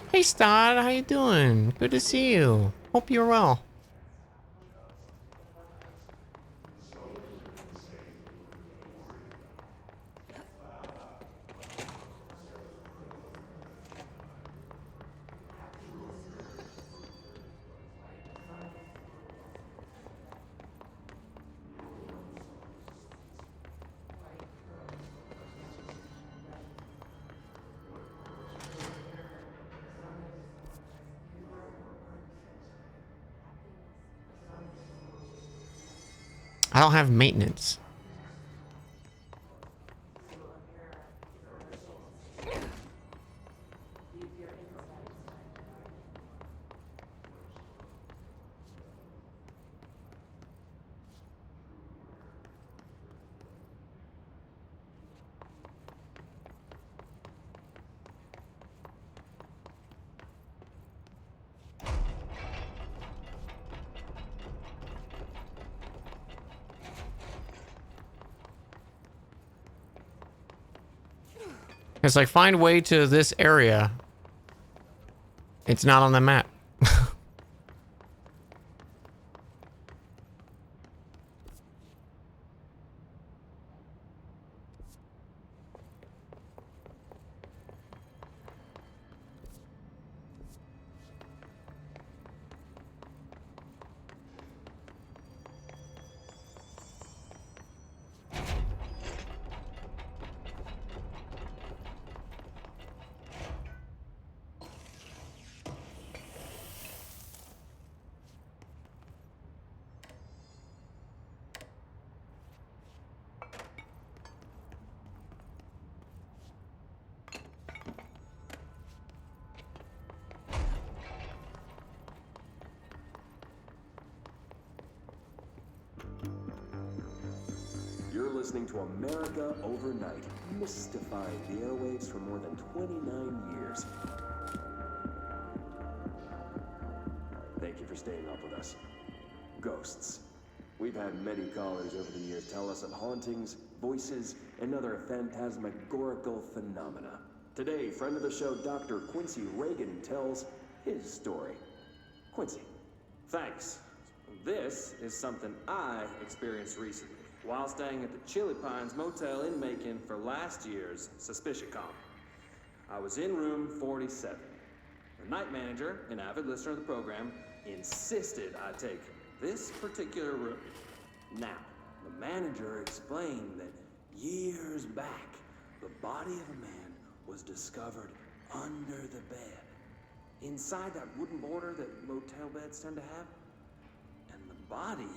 Hey, Stod, how you doing? Good to see you. Hope you're well. I don't have maintenance. It's like, find way to this area. It's not on the map. You're listening to America Overnight, mystifying the airwaves for more than 29 years. Thank you for staying up with us. Ghosts. We've had many callers over the years tell us of hauntings, voices, and other phantasmagorical phenomena. Today, friend of the show, Dr. Quincy Reagan, tells his story. Quincy, thanks. This is something I experienced recently while staying at the Chili Pines Motel in Macon for last year's SuspiciaCon. I was in room 47. The night manager, an avid listener of the program, insisted I take this particular room. Now, the manager explained that years back, the body of a man was discovered under the bed, inside that wooden border that motel beds tend to have. And the body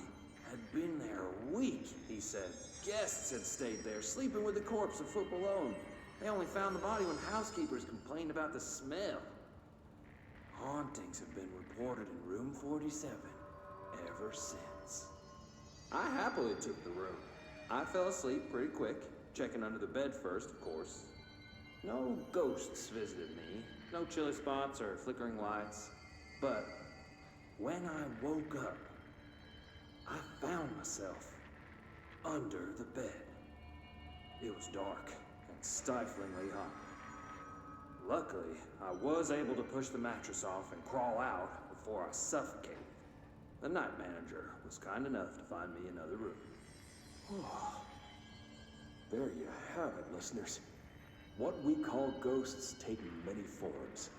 had been there a week, he said. Guests had stayed there, sleeping with the corpse a foot below. They only found the body when housekeepers complained about the smell. Hauntings have been reported in room 47 ever since. I happily took the room. I fell asleep pretty quick, checking under the bed first, of course. No ghosts visited me, No chilly spots or flickering lights. But when I woke up, I found myself under the bed. It was dark and stiflingly hot. Luckily, I was able to push the mattress off and crawl out before I suffocated. The night manager was kind enough to find me another room. There you have it, listeners. What we call ghosts take many forms.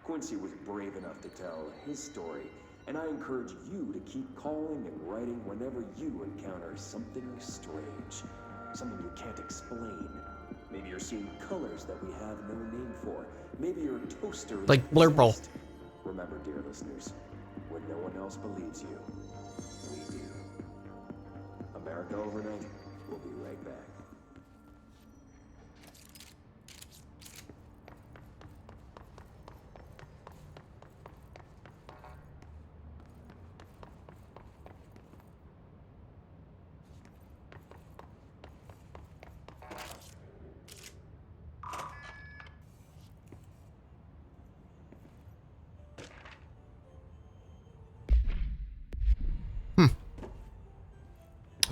Quincy was brave enough to tell his story, and I encourage you to keep calling and writing whenever you encounter something strange, something you can't explain. Maybe you're seeing colors that we have no name for. Maybe your toaster is Like Blurple. possessed. Remember, dear listeners, when no one else believes you, we do. America Overnight will be right back.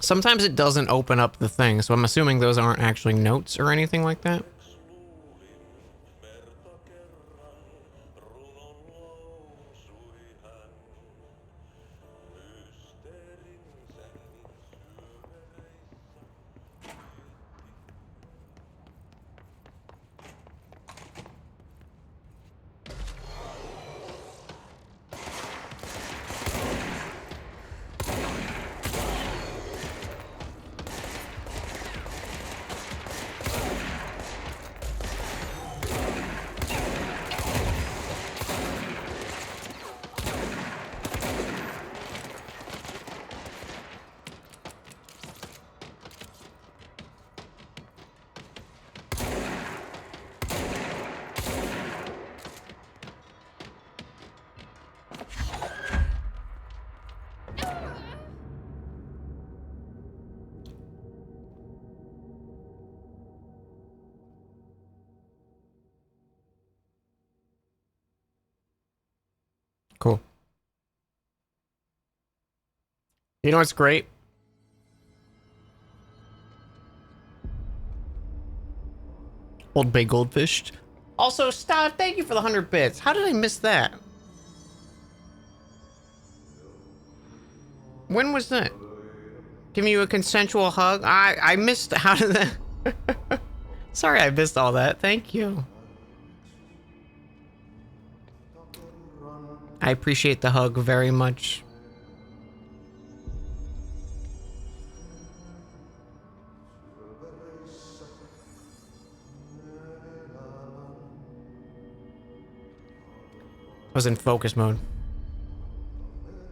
Sometimes it doesn't open up the thing, so I'm assuming those aren't actually notes or anything like that. Cool. You know what's great? Old Bay Goldfish. Also, Stod, thank you for the 100 bits. How did I miss that? When was that? Give you a consensual hug? I missed. How did that? Sorry, I missed all that. Thank you. I appreciate the hug very much. I was in focus mode.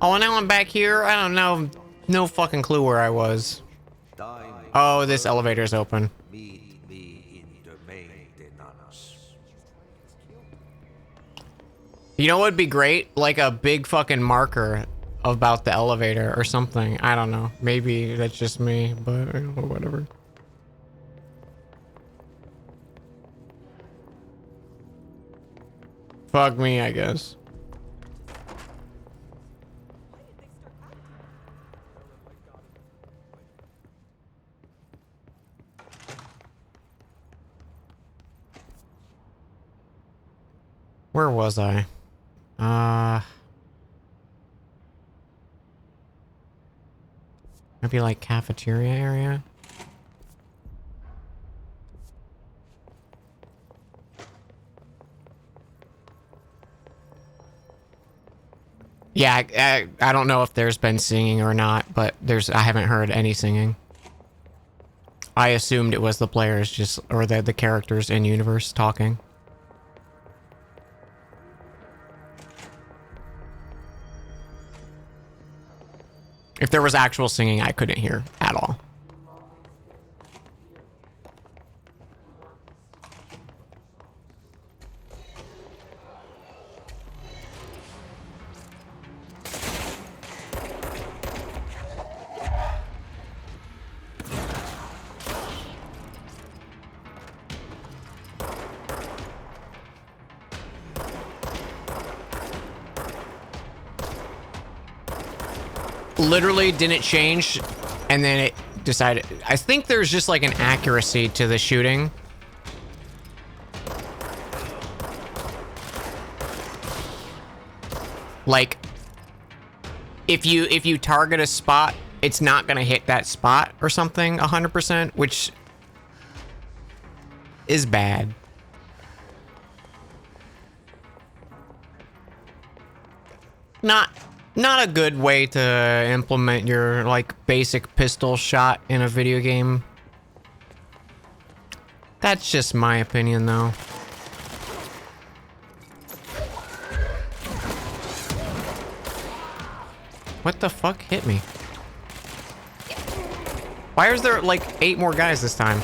Oh, and now I'm back here? I don't know. No fucking clue where I was. Oh, this elevator's open. Meet me in the maintenance. You know what would be great? Like a big fucking marker about the elevator or something. I don't know. Maybe that's just me, but whatever. Fuck me, I guess. Where was I? Maybe like cafeteria area? Yeah, I don't know if there's been singing or not, but I haven't heard any singing. I assumed it was the players just, or the characters in universe talking. If there was actual singing, I couldn't hear at all. literally didn't change, and then it decided. I think there's just like an accuracy to the shooting. Like, if you target a spot, it's not gonna hit that spot or something 100%, which is bad. Not a good way to implement your like basic pistol shot in a video game. That's just my opinion though. What the fuck hit me? Why is there like 8 more guys this time?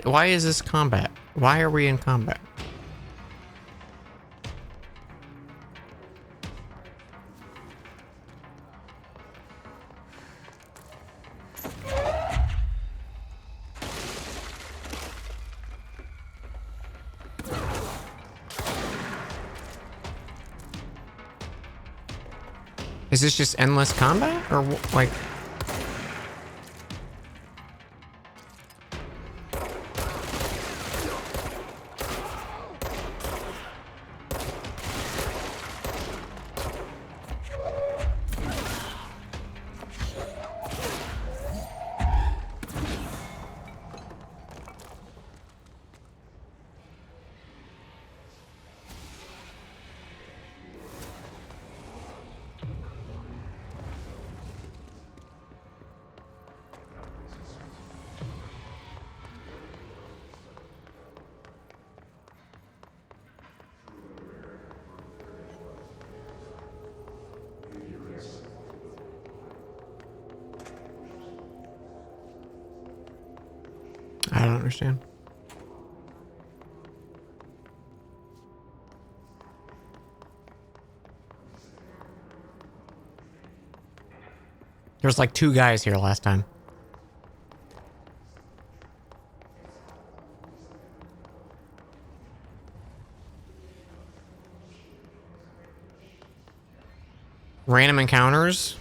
Why is this combat? Why are we in combat? Is this just endless combat or like? I don't understand. There's like 2 guys here last time. Random encounters.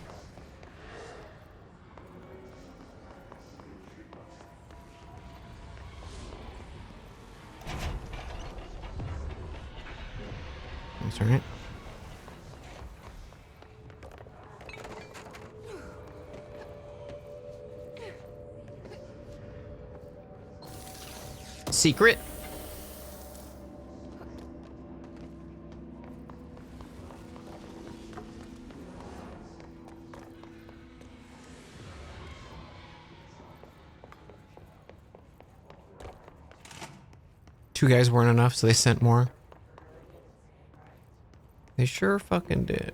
That's all right. Secret. Two guys weren't enough, so they sent more. They sure fucking did.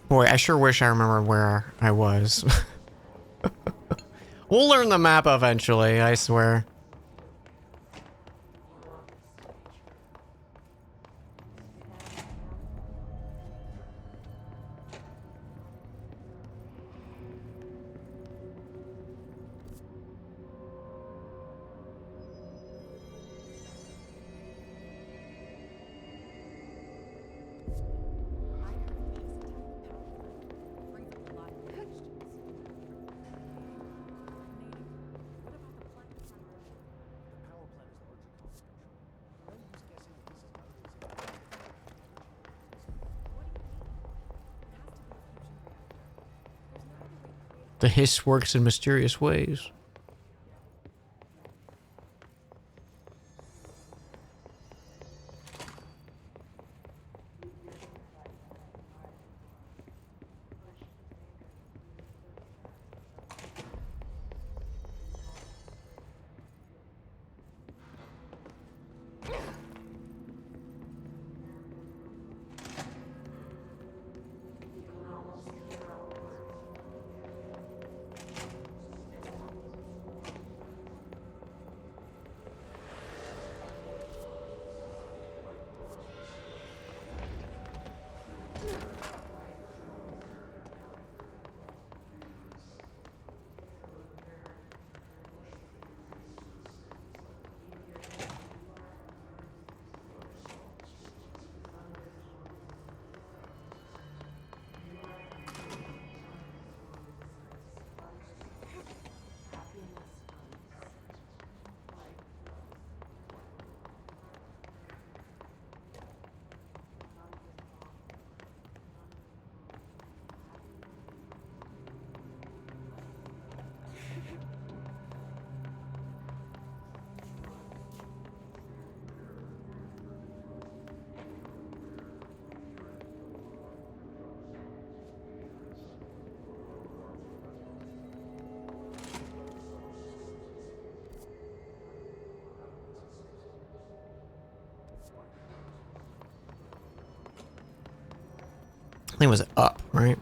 Boy, I sure wish I remembered where I was. We'll learn the map eventually, I swear. The hiss works in mysterious ways. I think it was up, right?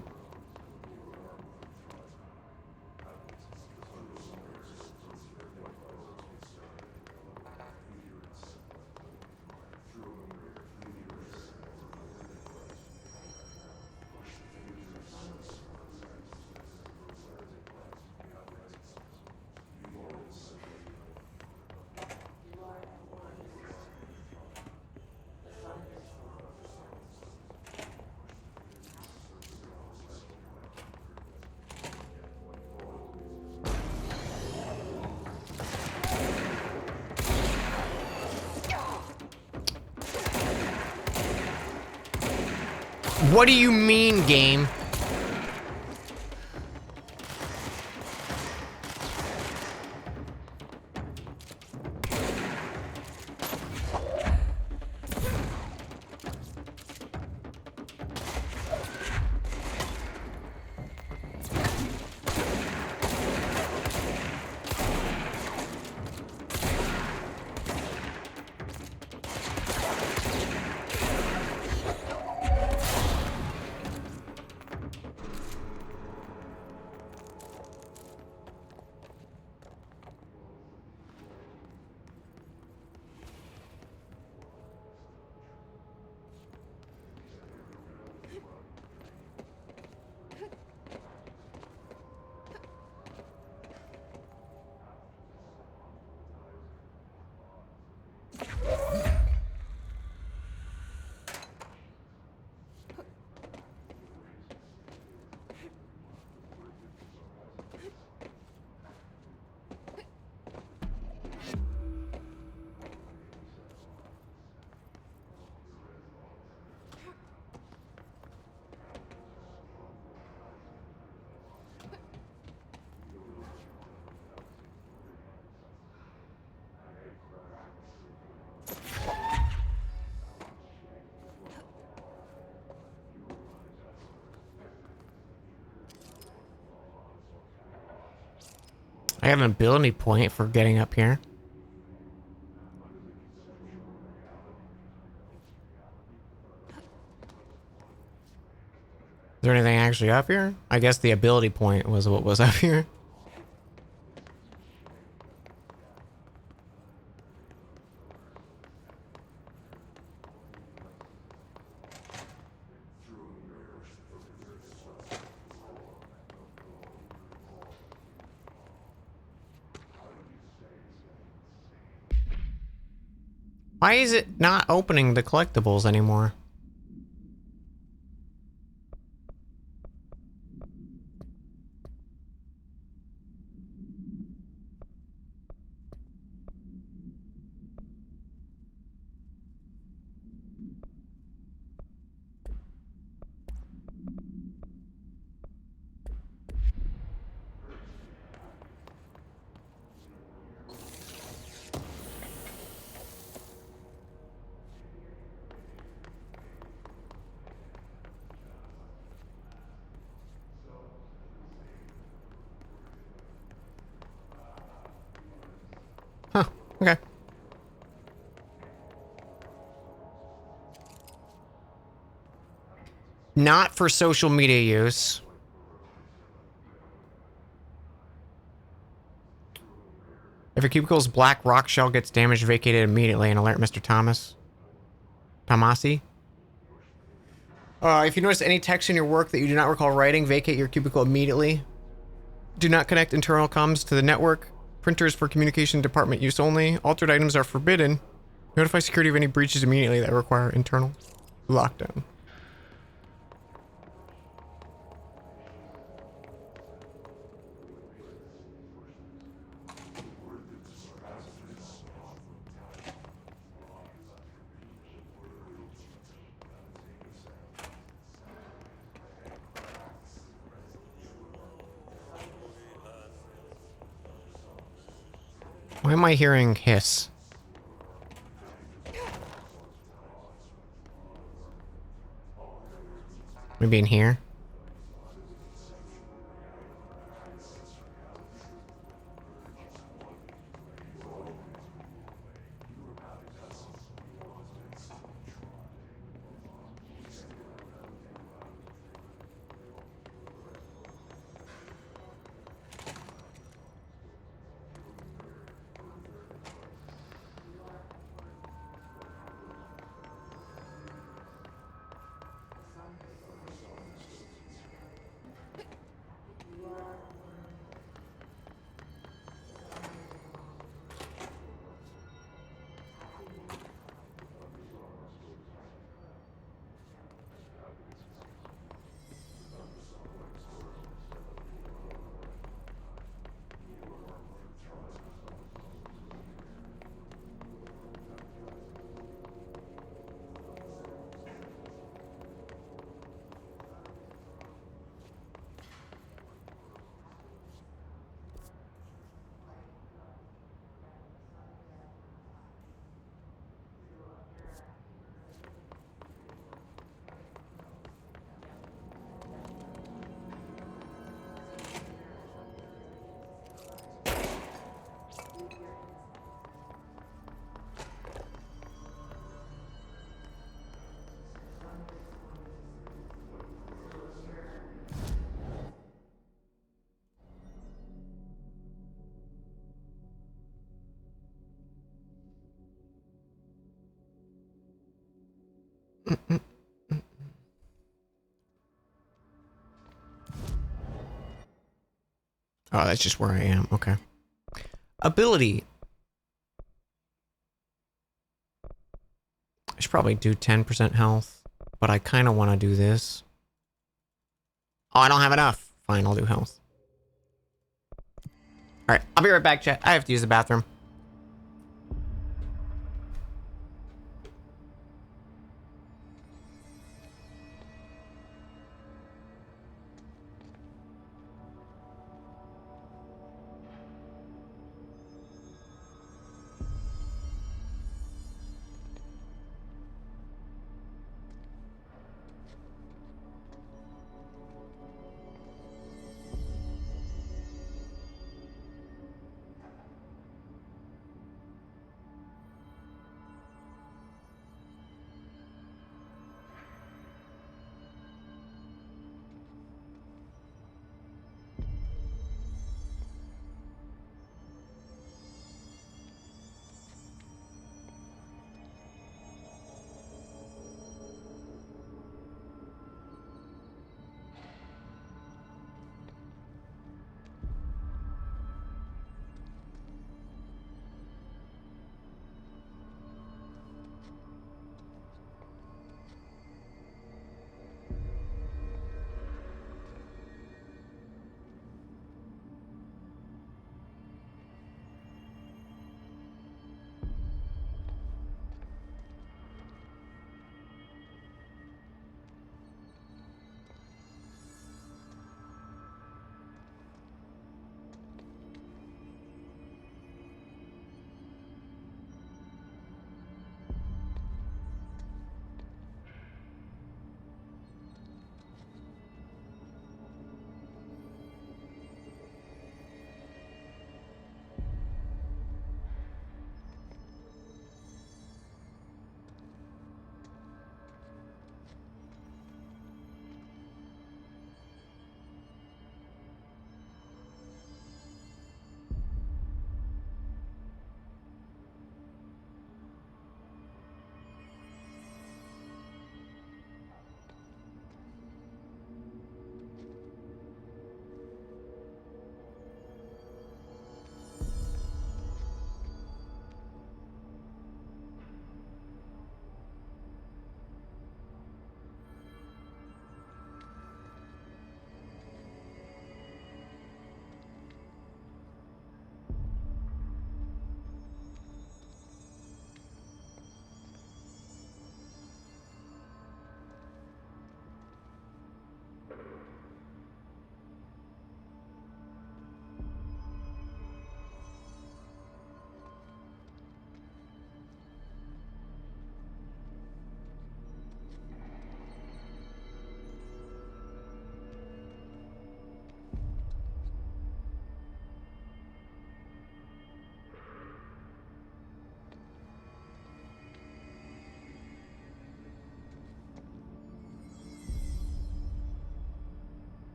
What do you mean, game? I got an ability point for getting up here. Is there anything actually up here? I guess the ability point was what was up here. Why is it not opening the collectibles anymore? Huh, okay. Not for social media use. If a cubicle's black rock shell gets damaged, vacate it immediately and alert Mr. Tomasi. If you notice any text in your work that you do not recall writing, vacate your cubicle immediately. Do not connect internal comms to the network. Printers for communication department use only. Altered items are forbidden. Notify security of any breaches immediately that require internal lockdown. Why am I hearing hiss? Maybe in here? Oh, that's just where I am. Okay. Ability. I should probably do 10% health, but I kind of want to do this. Oh, I don't have enough. Fine, I'll do health. All right, I'll be right back, chat. I have to use the bathroom.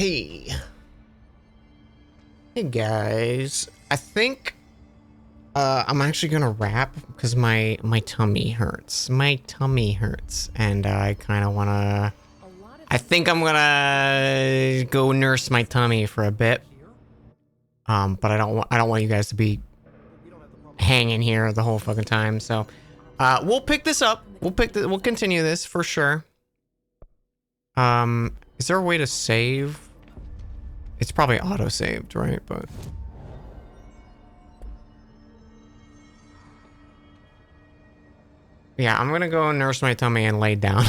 Hey. Hey guys. I think I'm actually gonna wrap because my tummy hurts. My tummy hurts. And I kinda wanna I think I'm gonna go nurse my tummy for a bit. But I don't want you guys to be hanging here the whole fucking time. So we'll pick this up. We'll continue this for sure. Is there a way to save? It's probably auto-saved, right? But yeah, I'm gonna go nurse my tummy and lay down.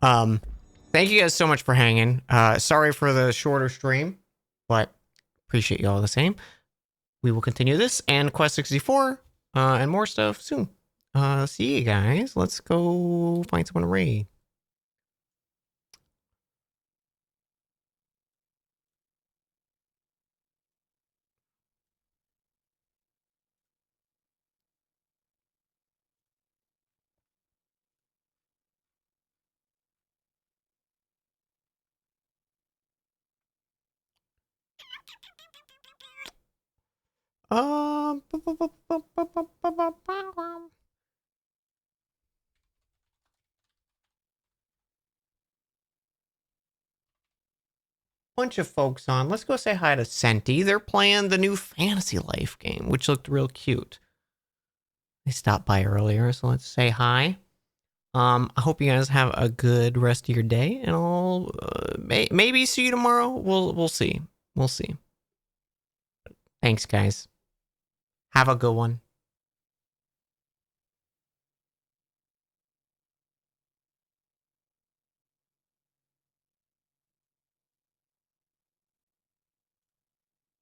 Thank you guys so much for hanging. Sorry for the shorter stream, but appreciate you all the same. We will continue this and Quest 64 and more stuff soon. See you guys. Let's go find someone to raid. Bunch of folks on. Let's go say hi to Senti. They're playing the new Fantasy Life game, which looked real cute. They stopped by earlier, so let's say hi. I hope you guys have a good rest of your day, and I'll maybe see you tomorrow. We'll see. We'll see. Thanks, guys. Have a good one.